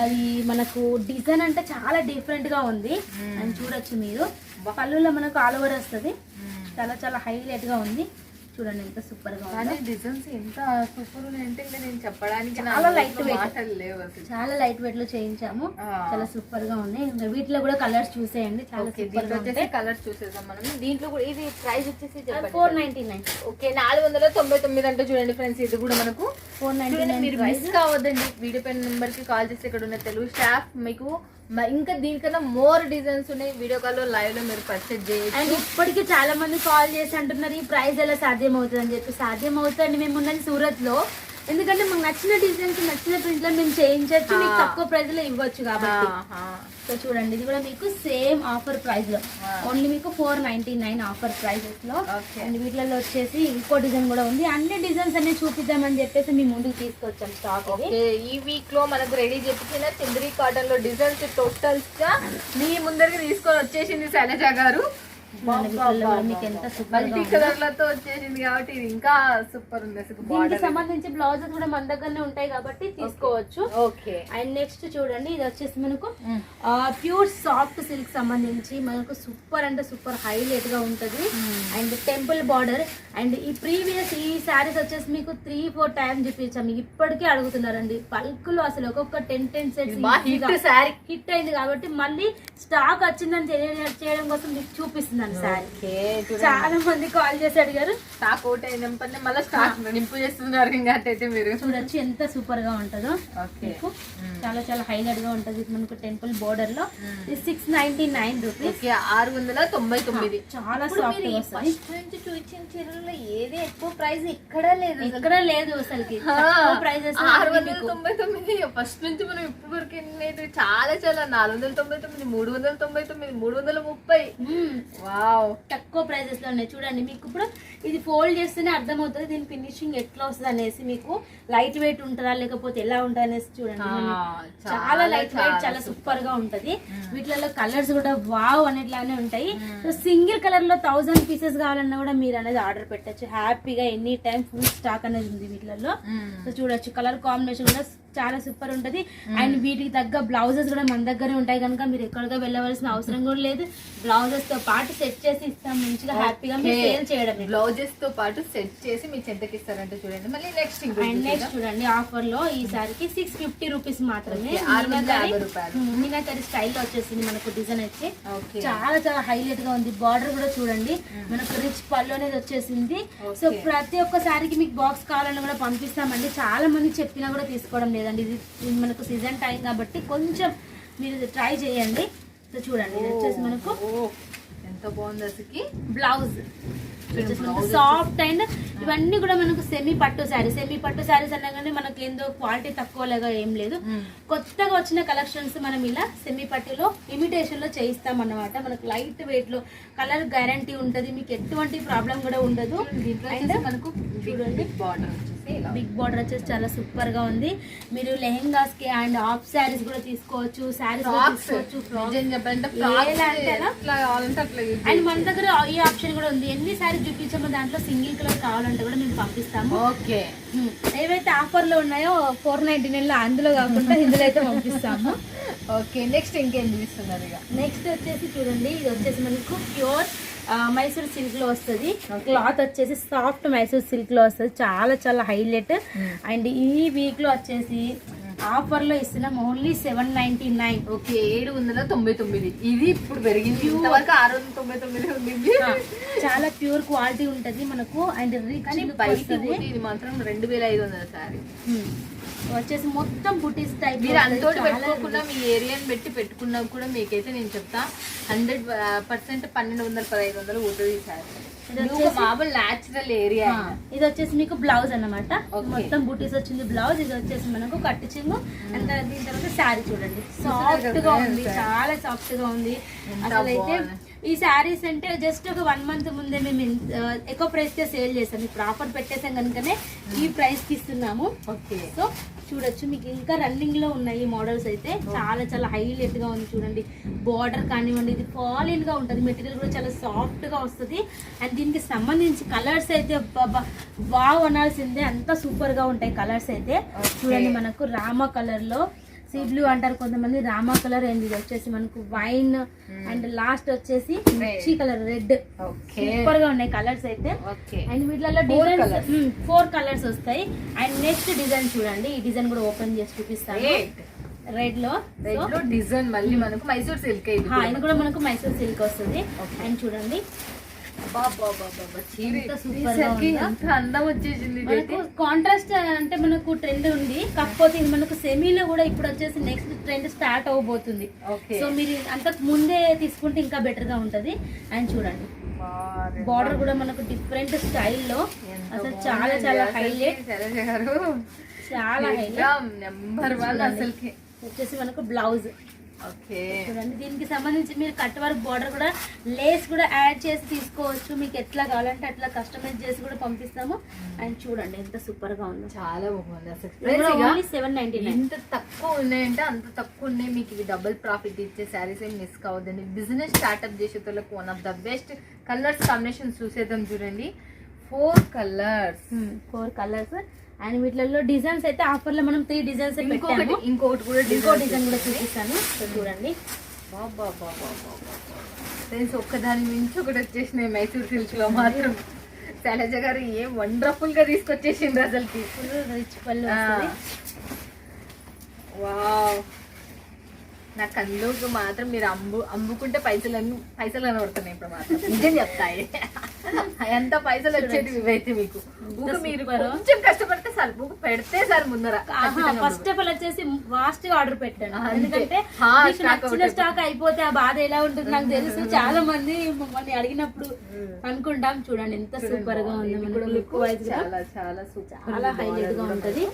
అది మనకు డిజైన్ అంటే చాలా డిఫరెంట్ గా ఉంది. అని చూడొచ్చు మీరు. పళ్ళులో మనకు ఆల్ ఓవర్ వస్తుంది, చాలా చాలా హైలైట్ గా ఉంది. చూడండి ఎంత సూపర్ గా ఉంది. డిజైన్స్ ఎంత సూపర్ ఉన్నాయంటే నేను చెప్పడానికి చాలా లైట్ మాటలు లేవు అసలు. చాలా లైట్ వెయిట్ లో చేయించాము, చాలా సూపర్ గా ఉన్నాయి. వీటిలో కూడా కలర్స్ చూసేయండి, చాలా సూపర్ గా ఉంటాయి. కలర్స్ చూసేద్దాం మనం. దీంట్లో కూడా ఇది ప్రైస్ వచ్చేసి 499. ఓకే, 499 అంటే చూడండి ఫ్రెండ్స్, ఇది కూడా మనకు 499. మీరు మిస్ కావద్దండి. వీడియో పైన నెంబర్ కి కాల్ చేస్తే ఇక్కడ ఉన్న తెలుగు స్టాఫ్ మీకు ఇంకా దీనికన్నా మోర్ డిజైన్స్ ఉన్నాయి. వీడియో కాల్ లో లైవ్ లో మీరు పర్చేజ్ చేయొచ్చు. అండ్ ఇప్పటికీ చాలా మంది కాల్ చేసి అంటున్నారు ఈ ప్రైస్ ఎలా సాధ్యం అవుతుంది అని చెప్పి. సాధ్యం అవుతుంది, మేము ఉన్నది సూరత్ లో. ఎందుకంటే మాకు నచ్చిన డిజైన్స్ నచ్చిన ప్రింట్ లో మేము చేయించవచ్చు, మీకు తక్కువ ప్రైస్ లో ఇవ్వచ్చు కాబట్టి. సో చూడండి, ఇది కూడా మీకు సేమ్ ఆఫర్ ప్రైస్ లో ఓన్లీ మీకు 499 ఆఫర్ ప్రైజెస్ లో. అండ్ వీటిలో వచ్చేసి ఇంకో డిజైన్ కూడా ఉంది. అన్ని డిజైన్స్ అన్ని చూపిద్దామని చెప్పేసి మీ ముందుకు తీసుకొచ్చాం స్టాక్. ఈ వీక్ లో మనకు రెడీ చెప్పిన చంద్రీ కాటన్ లో డిజైన్స్ టోటల్స్ గా మీ ముందరికి తీసుకొని వచ్చేసింది శైలజ గారు. మల్టీ కలర్ లతో వచ్చేసింది కాబట్టి ఇది ఇంకా సూపర్ ఉంది. దీనికి సంబంధించి బ్లౌజెస్ కూడా మన దగ్గరనే ఉంటాయి కాబట్టి తీసుకోవచ్చు. ఓకే, అండ్ నెక్స్ట్ చూడండి, ఇది వచ్చేసి మనకు ప్యూర్ సాఫ్ట్ సిల్క్ సంబంధించి మనకు సూపర్ అంటే సూపర్ హైలైట్ గా ఉంటది. And temple border. అండ్ ఈ ప్రీవియస్ ఈ శారీస్ వచ్చేసి మీకు 3-4 టైమ్స్ చూపించాము, ఇప్పటికే అడుగుతున్నారండి. బల్క్ లో అసలు ఒక్కొక్క 10 సెట్స్ హిట్ అయింది కాబట్టి మళ్ళీ స్టాక్ వచ్చిందని చేయడం కోసం మీకు చూపిస్తుంది. చాలా మంది కాల్ చేసి అడిగారు, స్టాక్ అవుట్ అయిన మళ్ళీ స్టాక్ నింపు చేస్తున్నారు. ఇంకా అట్టయితే మీరు చూడొచ్చు ఎంత సూపర్ గా ఉంటుందో. చాలా చాలా హైలైట్ గా ఉంటది. మనకు టెంపుల్ బోర్డర్ లో 699 రూపీస్, 699. చాలా సాఫ్ట్ గా వస్తుంది. నుంచి చూపించిన చీరల్లో ఏది ఎక్కువ ప్రైస్ ఎక్కడ లేదు అసలుకి. ప్రైజెస్ 699. ఫస్ట్ నుంచి మనం ఇప్పుడు వరకు చాలా చాలా 499, 399, 330. వావ్, తక్కువ ప్రైజెస్ లో ఉన్నాయి చూడండి. మీకు ఇప్పుడు ఇది ఫోల్డ్ చేస్తేనే అర్థమవుతుంది దీని ఫినిషింగ్ ఎట్లా వస్తుంది అనేసి. మీకు లైట్ వెయిట్ ఉంటుందా లేకపోతే ఎలా ఉంటుంది అనేసి చూడండి. చాలా లైట్ వెయిట్, చాలా సూపర్ గా ఉంటది. వీటిలో కలర్స్ కూడా వావ్ అనేట్లానే ఉంటాయి. సో సింగిల్ కలర్ లో 1000 పీసెస్ కావాలన్నా కూడా మీరు అనేది ఆర్డర్ పెట్టచ్చు హ్యాపీగా. ఎనీ టైం ఫుల్ స్టాక్ అనేది ఉంది వీటిలో. సో చూడొచ్చు కలర్ కాంబినేషన్ కూడా చాలా సూపర్ ఉంటది. అండ్ వీటికి తగ్గ బ్లౌజెస్ కూడా మన దగ్గరే ఉంటాయి కనుక మీరు ఎక్కడికి వెళ్ళవలసిన అవసరం కూడా లేదు. బ్లౌజెస్ తో పాటు సెట్ చేసి ఇస్తాం మంచిగా హ్యాపీగా మీరు సేల్ చేయడం. బ్లౌజెస్ తో పాటు సెట్ చేసి మీ చెంతకి ఇస్తారంటే చూడండి. మళ్ళీ నెక్స్ట్ చూడండి ఆఫర్ లో ఈసారికి 650 రూపీస్ మాత్రమే. 650 రూపాయలు మీనాకరి స్టైల్లో వచ్చేసింది మనకు డిజైన్ వచ్చి. చాలా చాలా హైలైట్ గా ఉంది. బార్డర్ కూడా చూడండి మనకు రిచ్ పళ్ళు అనేది వచ్చేసింది. సో ప్రతి ఒక్క సారికి మీకు బాక్స్ కావాలని కూడా పంపిస్తామండి. చాలా మంది చెప్పినా కూడా తీసుకోవడం లేదండి. ఇది మనకు సీజన్ టైం కాబట్టి కొంచెం మీరు ట్రై చేయండి. సో చూడండి ఇది వచ్చేసి మనకు ఎంత బాగుంది అసలు. బ్లౌజ్ సాఫ్ట్ అండ్ ఇవన్నీ కూడా మనకు సెమీ పట్టు శారీస్ అనగానే మనకి ఏందో క్వాలిటీ తక్కువలాగా ఏం లేదు. కొత్తగా వచ్చిన కలెక్షన్స్ మనం ఇలా సెమీ పట్టులో ఇమిటేషన్ లో చేయిస్తాం అన్నమాట. మనకు లైట్ వెయిట్ లో కలర్ గ్యారంటీ ఉంటది. మీకు ఎటువంటి ప్రాబ్లం కూడా ఉండదు. అండ్ మనకు చూడండి బిగ్ బార్డర్ వచ్చేసి చాలా సూపర్ గా ఉంది. మీరు లెహెంగాస్ కి అండ్ హాఫ్ శారీస్ కూడా తీసుకోవచ్చు. శారీస్ అండ్ మన దగ్గర ఈ ఆప్షన్ కూడా ఉంది. ఎన్ని శారీస్ చూపించామో దాంట్లో సింగిల్ కలర్ కావాలంటే కూడా మేము పంపిస్తాము. ఓకే, ఏవైతే ఆఫర్ లో ఉన్నాయో 499 లో అందులో కాకుండా ఇందులో అయితే పంపిస్తాము. ఓకే, నెక్స్ట్ ఇంకేం చూపిస్తున్నారు? ఇక నెక్స్ట్ వచ్చేసి చూడండి ఇది వచ్చేసి మనకు ప్యూర్ మైసూర్ సిల్క్ లో వస్తుంది. క్లాత్ వచ్చేసి సాఫ్ట్ మైసూర్ సిల్క్ లో వస్తుంది. చాలా చాలా హైలైట్. అండ్ ఈ వీక్ లో వచ్చేసి ఆఫర్ లో ఇస్తున్నాం ఓన్లీ 799. ఓకే, 799. ఇది ఇప్పుడు పెరిగింది. ఇంతవరకు 699 ఉంది. చాలా ప్యూర్ క్వాలిటీ ఉంటది మనకు. అండ్ రిచ్ ఇది మాత్రం 2500 సారీ వచ్చేసి మొత్తం బుటీస్ టైప్. మీరు అంతోటి పెట్టుకోకుండా మీ ఏరియాని పెట్టి పెట్టుకున్నా కూడా మీకైతే నేను చెప్తా 100% 1200-1500 పోతుంది సార్. మామూలు న్యాచురల్ ఏరియా. ఇది వచ్చేసి మీకు బ్లౌజ్ అన్నమాట. మొత్తం బూటీస్ వచ్చింది బ్లౌజ్. ఇది వచ్చేసి మనకు కట్టింగ్. అండ్ దీని తర్వాత శారీ చూడండి సాఫ్ట్ గా ఉంది. చాలా సాఫ్ట్ గా ఉంది అసలు. అయితే ఈ శారీస్ అంటే జస్ట్ ఒక 1 మంత్ ముందే మేము ఎక్కువ ప్రైస్ కే సేల్ చేసాం. ఇప్పుడు ఆఫర్ పెట్టేసాం కనుకనే ఈ ప్రైస్ కి ఇస్తున్నాము. ఓకే, సో చూడొచ్చు మీకు ఇంకా రన్నింగ్ లో ఉన్నాయి మోడల్స్ అయితే. చాలా చాలా హైలైట్ గా ఉంది చూడండి. బార్డర్ కానివ్వండి ఇది ఫాల్ ఇన్ గా ఉంటుంది. మెటీరియల్ కూడా చాలా సాఫ్ట్ గా వస్తుంది. అండ్ దీనికి సంబంధించి కలర్స్ అయితే వావ్ అనాల్సిందే, అంత సూపర్ గా ఉంటాయి కలర్స్ అయితే. చూడండి మనకు రామా కలర్ లో, సీ బ్లూ అంటారు కొంతమంది, రామా కలర్. అండ్ ఇది వచ్చేసి మనకు వైన్ అండ్ లాస్ట్ వచ్చేసి మిర్చి కలర్ రెడ్. సూపర్ గా ఉన్నాయి కలర్స్ అయితే. అండ్ వీటిలో డిజైన్స్ 4 కలర్స్ వస్తాయి. అండ్ నెక్స్ట్ డిజైన్ చూడండి. ఈ డిజైన్ కూడా ఓపెన్ చేసి చూపిస్తాను. రెడ్ లో డిజైన్ మళ్ళీ మనకు మైసూర్ సిల్క్. ఇది కూడా మనకు మైసూర్ సిల్క్ వస్తుంది. అండ్ చూడండి అందం వచ్చేసింది. కాంట్రాస్ట్ అంటే మనకు ట్రెండ్ ఉంది. కాకపోతే ఇది మనకు సెమీలో కూడా ఇప్పుడు వచ్చేసి నెక్స్ట్ ట్రెండ్ స్టార్ట్ అవబోతుంది. సో మీరు అంతకు ముందే తీసుకుంటే ఇంకా బెటర్ గా ఉంటది. అండ్ చూడండి బార్డర్ కూడా మనకు డిఫరెంట్ స్టైల్లో అసలు చాలా చాలా హైలైట్. చాలా హైలైట్ నెంబర్ 1 అసలు. వచ్చేసి మనకు బ్లౌజ్. ఓకే, చూడండి దీనికి సంబంధించి మీరు కట్ వర్క్ బార్డర్ కూడా లేస్ కూడా యాడ్ చేసి తీసుకోవచ్చు. మీకు ఎట్లా కావాలంటే అట్లా కస్టమైజ్ చేసి కూడా పంపిస్తాము. అండ్ చూడండి ఎంత సూపర్ గా ఉందో. చాలా బాగుంది అసలు. 799. ఎంత తక్కువ ఉన్నాయంటే అంత తక్కువ ఉన్నాయి. మీకు ఇవి డబుల్ ప్రాఫిట్ ఇచ్చే శారీస్ ఏం మిస్ కావద్దండి. బిజినెస్ స్టార్ట్అప్ చేసేటోళ్ళకి one of the best colours combination చూసేద్దాం. చూడండి 4 కలర్స్. అండ్ వీటిలో డిజైన్స్ అయితే ఆఫర్ లో మనం 3 డిజైన్స్ పెట్టాము. ఇంకో డిజైన్ కూడా చూపిస్తాను చూడండి. ఫ్రెండ్స్ ఒక్కదాని మించి ఒకటి వచ్చేసినాయి మైసూర్ సిల్క్ లో మాత్రం. శైలజ గారు ఏం వండర్ఫుల్ గా తీసుకొచ్చేసిండ్రు అసలు. రిచ్ పళ్ళు. వావ్, నాకు అందుకు మాత్రం మీరు అమ్ముకుంటే పైసలు కనబడుతున్నాయి. ఇప్పుడు మాత్రం నిజం చెప్తాయి ఎంత పైసలు వచ్చేది ఇవైతే మీకు. మీరు కొంచెం కష్టపడితే సార్ బుక్ పెడితే సార్ ముందర. ఫస్ట్ ఆఫ్ ఆల్ వచ్చేసి ఫాస్ట్ గా ఆర్డర్ పెట్టాను. ఎందుకంటే స్టాక్ అయిపోతే ఆ బాధ ఎలా ఉంటుంది నాకు తెలుసు. చాలా మంది మమ్మల్ని అడిగినప్పుడు అనుకుంటాం. చూడండి ఎంత సూపర్ గా ఉంది. లుక్ వైజ్ చాలా చాలా సూపర్, చాలా హైలైట్ గా ఉంటది.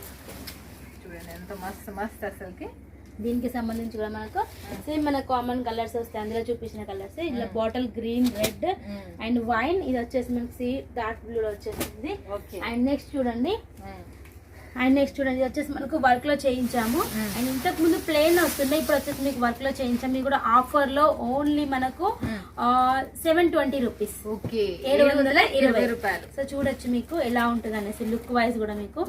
చూడండి ఎంత మస్తు అసలుకి. దీనికి సంబంధించి కూడా మనకు సేమ్ మన కామన్ కలర్స్ వస్తాయి, అందులో చూపించిన కలర్స్. ఇలా bottle green, red and wine. ఇది వచ్చేసి మనకి సీ డార్క్ బ్లూ వచ్చేసింది. అండ్ నెక్స్ట్ చూడండి, ఇది వచ్చేసి మనకు వర్క్ లో చేయించాము. అండ్ ఇంతకు ముందు ప్లేన్ వస్తుండే, ఇప్పుడు వచ్చేసి మీకు వర్క్ లో చేయించాము. మీకు కూడా ఆఫర్ లో ఓన్లీ మనకు 720 రూపీస్, 720 రూపాయలు. సో చూడొచ్చు మీకు ఎలా ఉంటుంది అనేసి లుక్ వైజ్ కూడా మీకు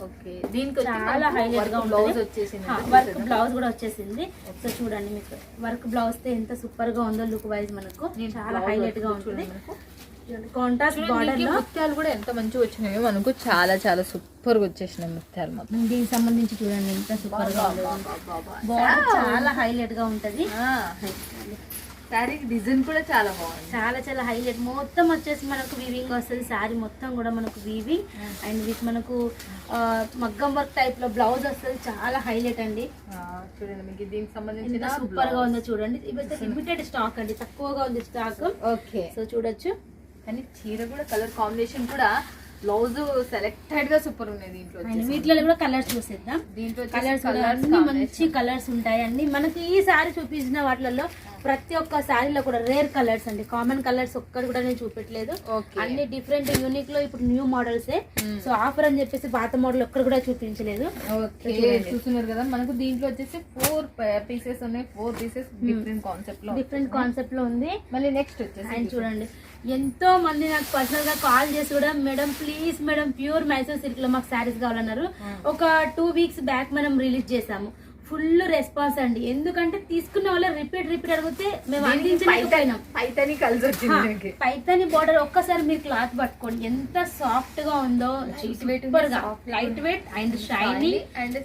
చాలా హైలైట్ గా ఉంటుంది. వర్క్ బ్లౌజ్ కూడా వచ్చేసింది. సో చూడండి మీకు వర్క్ బ్లౌజ్ తో ఎంత సూపర్ గా ఉందో లుక్ వైజ్ మనకు చాలా హైలైట్ గా ఉంటుంది. కాంట్రాస్ట్ బార్డర్ లో ముత్యాలు కూడా ఎంత మంచిగా వచ్చినాయో మనకు, చాలా చాలా సూపర్ గా వచ్చేసినాయి ముత్యాలు మొత్తం. దీనికి సంబంధించి చూడండి ఎంత సూపర్ గా ఉంది, బార్డర్ చాలా హైలైట్ గా ఉంటది. శారీ డిజైన్ కూడా చాలా బాగుంది, చాలా చాలా హైలైట్. మొత్తం వచ్చేసి మనకు వీవింగ్ వస్తుంది, శారీ మొత్తం కూడా మనకు వీవింగ్ అండ్ విత్ మనకు మగ్గం వర్క్ టైప్ లో బ్లౌజ్ వస్తుంది, చాలా హైలైట్ అండి. చూడండి మీకు దీనికి సంబంధించిన సూపర్ గా ఉందో చూడండి. ఇవైతే లిమిటెడ్ స్టాక్ అండి, తక్కువగా ఉంది స్టాక్. ఓకే, సో చూడొచ్చు. కానీ చీర కూడా కలర్ కాంబినేషన్ కూడా బ్లౌజ్ సెలెక్టెడ్ గా సూపర్ ఉన్నాయి. దీంట్లో వీటిలో కూడా కలర్స్ చూసేద్దాం. దీంట్లో కలర్స్ అన్ని మంచి కలర్స్ ఉంటాయి అండి. మనకి ఈ సారీ చూపించిన వాటిలలో ప్రతి ఒక్క సారీలో కూడా రేర్ కలర్స్ అండి, కామన్ కలర్స్ ఒక్కటి కూడా నేను చూపెట్టలేదు. అన్ని డిఫరెంట్ యూనిక్ లో ఇప్పుడు న్యూ మోడల్స్. సో ఆఫర్ అని చెప్పేసి పాత మోడల్ ఒక్కటి కూడా చూపించలేదు. చూస్తున్నారు కదా, మనకు దీంట్లో వచ్చేసి 4 పీసెస్ ఉన్నాయి. 4 పీసెస్ డిఫరెంట్ కాన్సెప్ట్ లో ఉంది. మళ్ళీ నెక్స్ట్ వచ్చేసి అండ్ చూడండి, ఎంతో మంది నాకు పర్సనల్ గా కాల్ చేసి కూడా madam please madam pure Mysore silk లో మాకు శారీస్ కావాలన్నారు. ఒక 2 వీక్స్ బ్యాక్ మనం రిలీజ్ చేసాము. ఫుల్ రెస్పాన్స్ అండి, ఎందుకంటే తీసుకున్న వాళ్ళ రిపీట్ అడిగితే మేము అందించలేకపోయినాం. పైతాని బార్డర్ ఒక్కసారి మీరు క్లాత్ పట్టుకోండి, ఎంత సాఫ్ట్ గా ఉందో. సూపర్ గా light weight and shining and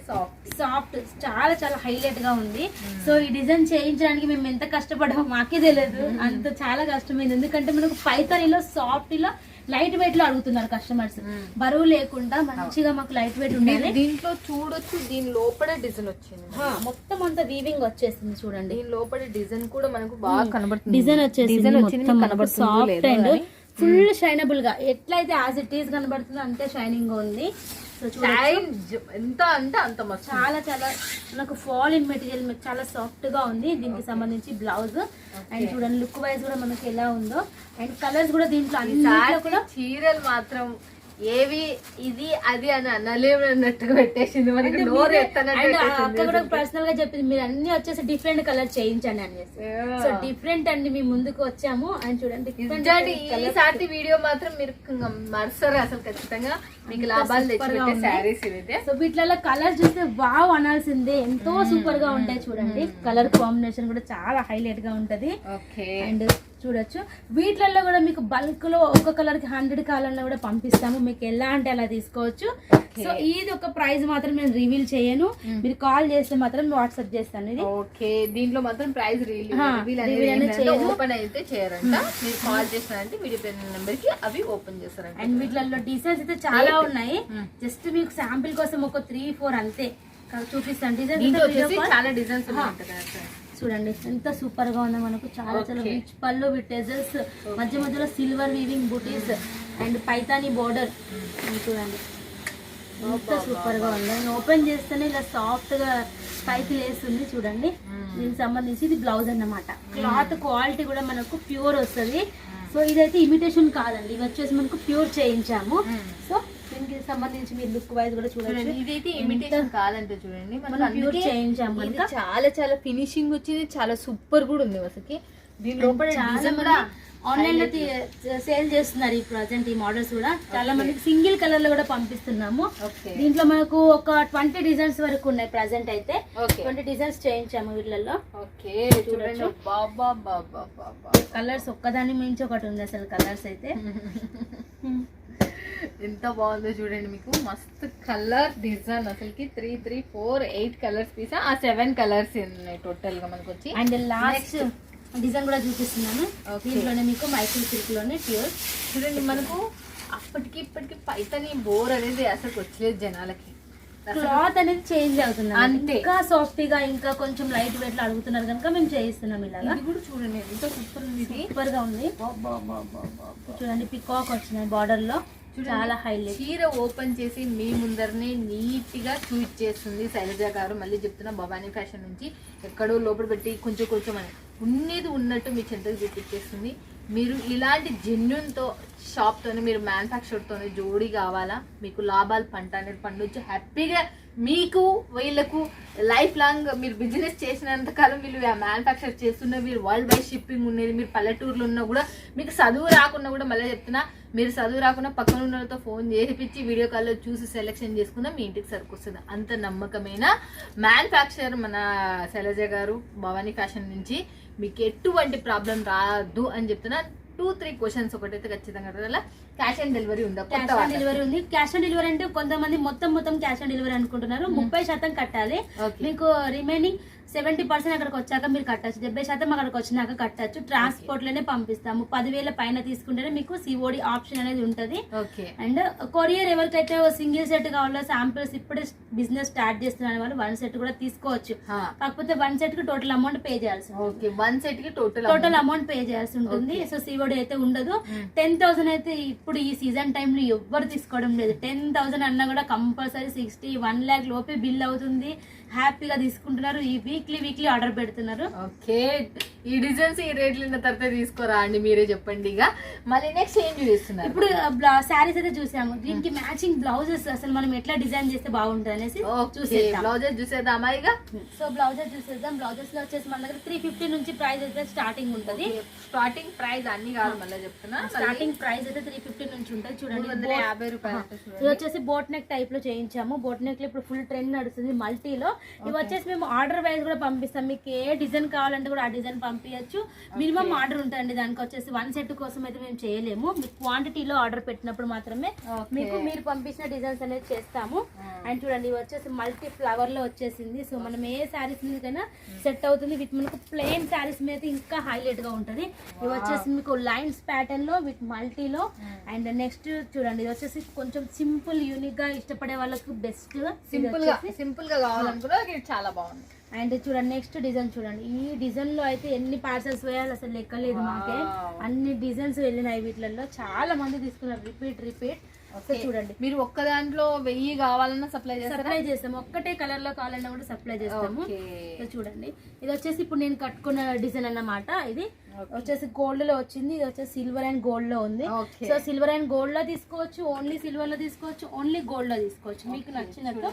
soft, చాలా చాలా హైలైట్ గా ఉంది. సో ఈ డిజైన్ చేయించడానికి మేము ఎంత కష్టపడామో మాకే తెలియదు, అంత చాలా కష్టమైంది. ఎందుకంటే మనకు పైతానిలో సాఫ్ట్ లో లైట్ వెయిట్ లో అడుగుతున్నారు కస్టమర్స్, బరువు లేకుండా మంచిగా మాకు లైట్ వెయిట్ ఉండాలి. దీంట్లో చూడొచ్చు, దీని లోపల డిజైన్ వచ్చింది, మొత్తం అంతా వీవింగ్ వచ్చేసింది. చూడండి దీని లోపల డిజైన్ కూడా మనకు బాగా కనబడుతుంది. డిజైన్ వచ్చేసింది సాఫ్ట్ అండ్ ఫుల్ షైనబుల్ గా, ఎట్లయితే యాజ్ ఇట్ ఈస్ కనబడుతుందో అంతే షైనింగ్ ఉంది. ఎంత అంటే అంత మస్తు, చాలా చాలా నాకు ఫాల్ ఇన్ మెటీరియల్ చాలా సాఫ్ట్ గా ఉంది. దీనికి సంబంధించి బ్లౌజ్ అండ్ చూడండి లుక్ వైజ్ కూడా మనకి ఎలా ఉందో. అండ్ కలర్స్ కూడా దీంట్లో అన్నిట్లో కూడా చీరలు మాత్రం ఏవి ఇది అది అని అనలేమన్నట్టుగా పెట్టేసింది. మనకి నోరు అక్క కూడా పర్సనల్ గా చెప్పింది మీరు అన్ని వచ్చేసి డిఫరెంట్ కలర్ చేయించండి అని. సో డిఫరెంట్ అండి మీ ముందుకు వచ్చాము. అండ్ చూడండి ఈసారి వీడియో మాత్రం మీరు మర్సరు అసలు ఖచ్చితంగా మీకు లాభాలు తెచ్చి శారీస్ ఇవైతే. సో వీటిలో కలర్ చూస్తే వావ్ అనాల్సిందే, ఎంతో సూపర్ గా ఉంటాయి. చూడండి కలర్ కాంబినేషన్ కూడా చాలా హైలైట్ గా ఉంటది. అండ్ చూడొచ్చు వీటిలలో కూడా మీకు బల్క్ లో ఒక కలర్ కి 100 కావాలన్నా కూడా పంపిస్తాము, మీకు ఎలా అంటే అలా తీసుకోవచ్చు. సో ఇది ఒక ప్రైస్ మాత్రం నేను రివీల్ చేయను, మీరు కాల్ చేస్తే మాత్రం వాట్సాప్ చేస్తాను. ఇది ఓకే, దీంట్లో మాత్రం ప్రైస్ ఓపెన్ అయితే చేయరంట, మీరు కాల్ చేస్తారంటే వీడియో నెంబర్ కి అవి ఓపెన్ చేస్తారంట. అండ్ వీటిలలో డిజైన్స్ అయితే చాలా ఉన్నాయి, జస్ట్ మీకు శాంపిల్ కోసం ఒక 3-4 అంతే చూపిస్తాను. డిజైన్స్ చాలా డిజైన్స్ చూడండి ఎంత సూపర్ గా ఉందో మనకు, చాలా చాలా రిచ్ పళ్ళు విత్ టెజల్స్, మధ్య మధ్యలో సిల్వర్ వీవింగ్ బూటీస్ అండ్ పైతాని బోర్డర్. చూడండి ఎంత సూపర్ గా ఉందో, ఓపెన్ చేస్తేనే ఇలా సాఫ్ట్ గా పైకి లేస్తుంది. చూడండి దీనికి సంబంధించి ఇది బ్లౌజ్ అన్నమాట. క్లాత్ క్వాలిటీ కూడా మనకు ప్యూర్ వస్తుంది. సో ఇదైతే ఇమిటేషన్ కాదండి, ఇవి వచ్చేసి మనకు ప్యూర్ చేయించాము. సో దీనికి సంబంధించి మీరు లుక్ వైజ్ కూడా చూడండి, ఇదైతే ఇమిటేషన్ కాదంటే చూడండి మనం ప్యూర్ చేయించాము. చాలా చాలా ఫినిషింగ్ వచ్చింది, చాలా సూపర్ కూడా ఉంది అసలు. దీని లోపల డిజైన్ కూడా ఆన్లైన్ లో సేల్ చేస్తున్నారు ఈ ప్రజెంట్ ఈ మోడల్స్ కూడా. చాలా మందికి సింగిల్ కలర్ లో కూడా పంపిస్తున్నాము. దీంట్లో మనకు ఒక 20 డిజైన్స్ వరకు ఉన్నాయి ప్రజెంట్ అయితే. 20 డిజైన్స్ చేయించాము వీళ్ళలో. కలర్స్ ఒక్కదాని మించి ఒకటి ఉంది అసలు, కలర్స్ అయితే ఎంత బాగుందో చూడండి. మీకు మస్తు కలర్ డిజైన్ అసలుకి 3, 3, 4, 8 కలర్స్ పీసా, 7 కలర్స్ ఉన్నాయి టోటల్ గా మనకు వచ్చి. అండ్ లాస్ట్ డిజైన్ కూడా చూపిస్తున్నాను, దీంట్లోనే మీకు మైసూర్ సిల్క్ లోనే ప్యూర్. చూడండి మనకు అప్పటికి ఇప్పటికి పైతని బోర్ అనేది అసలు వచ్చలేదు జనాలకి. క్లాత్ అనేది చేంజ్ అవుతుంది అంతే, ఇంకా సాఫ్ట్ గా ఇంకా కొంచెం లైట్ వెయిట్ లో అడుగుతున్నారు కనుక మేము చేయిస్తున్నాం. ఇలా కూడా చూడండి ఎంత సూపర్ ఉంది, సూపర్ గా ఉంది. చూడండి పికాక్ వచ్చినాయి బార్డర్ లో, చాలా హైలైట్. చీర ఓపెన్ చేసి మీ ముందరనే నీట్ గా చూపించేస్తుంది శైలజ గారు. మళ్ళీ చెప్తున్నా, భవానీ ఫ్యాషన్ నుంచి ఎక్కడో లోపల పెట్టి కొంచెం కొంచెం అని ఉన్నది ఉన్నట్టు మీ చెంతకు చూపించేస్తుంది. మీరు ఇలాంటి జెన్యున్తో షాప్తోనే, మీరు మ్యానుఫ్యాక్చర్తోనే జోడీ కావాలా, మీకు లాభాలు పంట అనేది పండొచ్చు హ్యాపీగా. మీకు వీళ్ళకు లైఫ్ లాంగ్ మీరు బిజినెస్ చేసినంతకాలం వీళ్ళు మ్యానుఫ్యాక్చర్ చేస్తున్న, మీరు వరల్డ్ వైడ్ షిప్పింగ్ ఉన్నది. మీరు పల్లెటూరులో ఉన్నా కూడా, మీకు చదువు రాకున్నా కూడా, మళ్ళీ చెప్తున్నా, మీరు చదువు రాకుండా పక్కన ఉన్న వాళ్ళతో ఫోన్ చేపించి వీడియో కాల్లో చూసి సెలెక్షన్ చేసుకున్నా మీ ఇంటికి సరికొస్తుంది. అంత నమ్మకమైన మ్యానుఫ్యాక్చర్ మన శైలజ గారు భవానీ ఫ్యాషన్ నుంచి. మీకు ఎటువంటి ప్రాబ్లం రాదు అని చెప్తున్నా. 2-3 క్వశ్చన్స్ ఒకటైతే ఖచ్చితంగా అడగాల. క్యాష్ ఆన్ డెలివరీ ఉందా? క్యాష్ ఆన్ డెలివరీ ఉంది. క్యాష్ ఆన్ డెలివరీ అంటే కొంతమంది మొత్తం క్యాష్ ఆన్ డెలివరీ అనుకుంటున్నారు. 30% కట్టాలి. మీకు రిమైనింగ్ 70% అక్కడికి వచ్చాక మీరు కట్టచ్చు. 70% అక్కడికి వచ్చినాక కట్టచ్చు. ట్రాన్స్పోర్ట్ లోనే పంపిస్తాము. 10,000 పైన తీసుకుంటేనే మీకు సిఓడి ఆప్షన్ అనేది ఉంటది. అండ్ కొరియర్ ఎవరికైతే సింగిల్ సెట్ కావాలో, శాంపిల్స్ ఇప్పుడే బిజినెస్ స్టార్ట్ చేస్తున్న వాళ్ళు 1 సెట్ కూడా తీసుకోవచ్చు. కాకపోతే 1 సెట్ కి టోటల్ అమౌంట్ పే చేయాల్సి ఉంటుంది. 1 సెట్ కి టోటల్ అమౌంట్ పే చేయాల్సి ఉంటుంది. సో సిఓడి అయితే ఉండదు. 10,000 అయితే ఇప్పుడు ఈ సీజన్ టైమ్ లో ఎవ్వరు తీసుకోవడం లేదు. 10,000 అన్నా కూడా కంపల్సరీ 60-1 lakh లోపే బిల్ అవుతుంది. హ్యాపీగా తీసుకుంటున్నారు. ఈ వీక్లీ ఆర్డర్ పెడుతున్నారు. ఓకే, ఈ డిజైన్స్ ఈ రేట్లు ఉన్న తర్వాత తీసుకోరా అండి, మీరే చెప్పండి. ఇక మళ్ళీ నెక్స్ట్ ఏం చూపిస్తున్నారు? ఇప్పుడు శారీస్ అయితే చూసాము. దీనికి మ్యాచింగ్ బ్లౌజెస్ అసలు మనం ఎట్లా డిజైన్ చేస్తే బాగుంటుంది అనేసి బ్లౌజెస్ చూసేద్దామా? ఇక సో బ్లౌజెస్ చూసేద్దాం. బ్లౌజెస్ లో వచ్చేసి మన దగ్గర 350 నుంచి ప్రైస్ అయితే స్టార్టింగ్ ఉంటుంది. స్టార్టింగ్ ప్రైస్ అన్ని కాదు, మళ్ళీ చెప్తున్నా. స్టార్టింగ్ ప్రైస్ అయితే 350 నుంచి ఉంటుంది. చూడండి, 350 రూపాయలు. ఇది వచ్చేసి బోట్ నెక్ టైప్ లో చేయించాము. బోట్ నెక్ లో ఇప్పుడు ఫుల్ ట్రెండ్ నడుస్తుంది మల్టీలో. ఇవి వచ్చేసి మేము ఆర్డర్ వైజ్ కూడా పంపిస్తాం. మీకు ఏ డిజైన్ కావాలంటే కూడా ఆ డిజైన్ పంపించచ్చు. మినిమం ఆర్డర్ ఉంటుంది. దానికి వచ్చేసి 1 సెట్ కోసం అయితే మేము చేయలేము. మీకు క్వాంటిటీలో ఆర్డర్ పెట్టినప్పుడు మాత్రమే మీకు మీరు పంపించిన డిజైన్స్ అనేది చేస్తాము. అండ్ చూడండి, ఇవి వచ్చేసి మల్టీ ఫ్లవర్ లో వచ్చేసింది. సో మనం ఏ శారీస్ మీదైనా సెట్ అవుతుంది. విత్ మనకు ప్లెయిన్ శారీస్ మీద ఇంకా హైలైట్ గా ఉంటుంది. ఇవి వచ్చేసి మీకు లైన్స్ ప్యాటర్న్ లో విత్ మల్టీలో. అండ్ నెక్స్ట్ చూడండి, ఇది వచ్చేసి కొంచెం సింపుల్ యూనిక్ గా ఇష్టపడే వాళ్ళకు బెస్ట్. సింపుల్ గా కావాలనుకున్నా చాలా బాగుంది. అండ్ చూడండి, నెక్స్ట్ డిజైన్ చూడండి. ఈ డిజైన్ లో అయితే ఎన్ని పార్సల్స్ వేయాలి అసలు లెక్కలేదు మాకే. అన్ని డిజైన్స్ వెళ్ళినాయి. వీటిలలో చాలా మంది తీసుకున్నారు. రిపీట్. చూడండి, మీరు ఒక్క దాంట్లో 1000 కావాలన్నా సప్లై చేస్తాము. ఒక్కటే కలర్ లో కావాలన్నా కూడా సప్లై చేస్తాము. చూడండి, ఇది వచ్చేసి ఇప్పుడు నేను కట్టుకున్న డిజైన్ అన్నమాట. ఇది వచ్చేసి గోల్డ్ లో వచ్చింది. ఇది వచ్చేసి సిల్వర్ అండ్ గోల్డ్ లో ఉంది. సో సిల్వర్ అండ్ గోల్డ్ లో తీసుకోవచ్చు, ఓన్లీ సిల్వర్ లో తీసుకోవచ్చు, ఓన్లీ గోల్డ్ లో తీసుకోవచ్చు. మీకు నచ్చినట్టు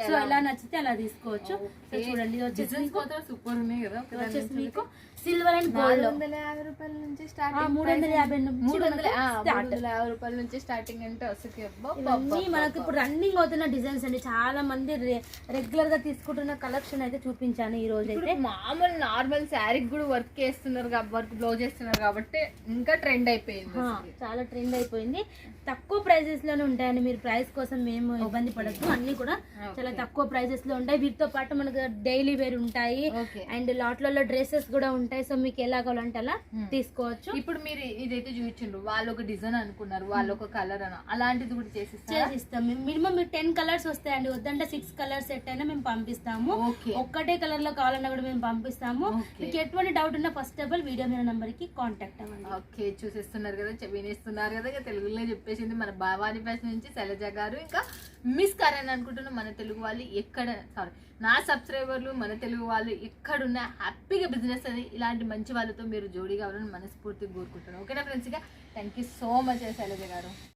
సో ఎలా నచ్చితే అలా తీసుకోవచ్చు. సో చూడండి, ఇది వచ్చేసి సూపర్ ఉన్నాయి కదా. వచ్చేసి మీకు సిల్వర్ అండ్ గోల్డ్ 350 రూపాయల నుంచి స్టార్ట్. 350 రూపాయల నుంచి స్టార్టింగ్ అంటే ఇవన్నీ మనకి ఇప్పుడు రన్నింగ్ అవుతున్న డిజైన్స్ అండి. చాలా మంది రెగ్యులర్ గా తీసుకుంటున్న కలెక్షన్ అయితే చూపించాను ఈ రోజు అయితే. మామూలు నార్మల్ శారీకి కూడా వర్క్ చేస్తున్నారు, వర్క్ బ్లౌజ్ చేస్తున్నారు కాబట్టి ఇంకా ట్రెండ్ అయిపోయింది. చాలా ట్రెండ్ అయిపోయింది. తక్కువ ప్రైజెస్ లోనే ఉంటాయండి. మీరు ప్రైస్ కోసం మేము ఇబ్బంది పడద్దు. అన్ని కూడా చాలా తక్కువ ప్రైజెస్ లో ఉంటాయి. వీటితో పాటు మనకు డైలీ వేర్ ఉంటాయి. అండ్ లాట్లలో డ్రెస్సెస్ కూడా ఉంటాయి. సో మీకు ఎలా కావాలంటే అలా తీసుకోవచ్చు. ఇప్పుడు మీరు ఇదైతే చూపించండు, వాళ్ళు ఒక డిజైన్ అనుకున్నారు, వాళ్ళు ఒక కలర్ అని, అలాంటిది కూడా చేసిస్తాం. మినిమం మీరు 10 కలర్స్ వస్తాయండి. వద్దంటే 6 కలర్స్ సెట్ అయినా మేము పంపిస్తాము. ఒక్కటే కలర్ లో కావాలన్నా కూడా మేము పంపిస్తాము. మీకు ఎటువంటి డౌట్ ఉన్నా ఫస్ట్ ఆఫ్ ఆల్ వీడియో మీద నంబర్ కి కాంటాక్ట్ అవ్వండి. ఓకే, చూసేస్తున్నారు కదా, వినేస్తున్నారు కదా. ఇక తెలుగులో చెప్పేసింది మన భవానీ ఫ్యాషన్ నుంచి శైలజ గారు. ఇంకా మిస్ కరణ్ అనుకుంటున్నా, మన తెలుగు వాళ్ళు ఎక్కడ, సారీ నా సబ్స్క్రైబర్లు మన తెలుగు వాళ్ళు ఎక్కడున్నా హ్యాపీగా బిజినెస్ అని ఇలాంటి మంచి వాళ్ళతో మీరు జోడీ కావాలని మనస్ఫూర్తిగా కోరుకుంటున్నాను. ఓకేనా ఫ్రెండ్స్? ఇక thank you so much Shailaja గారు.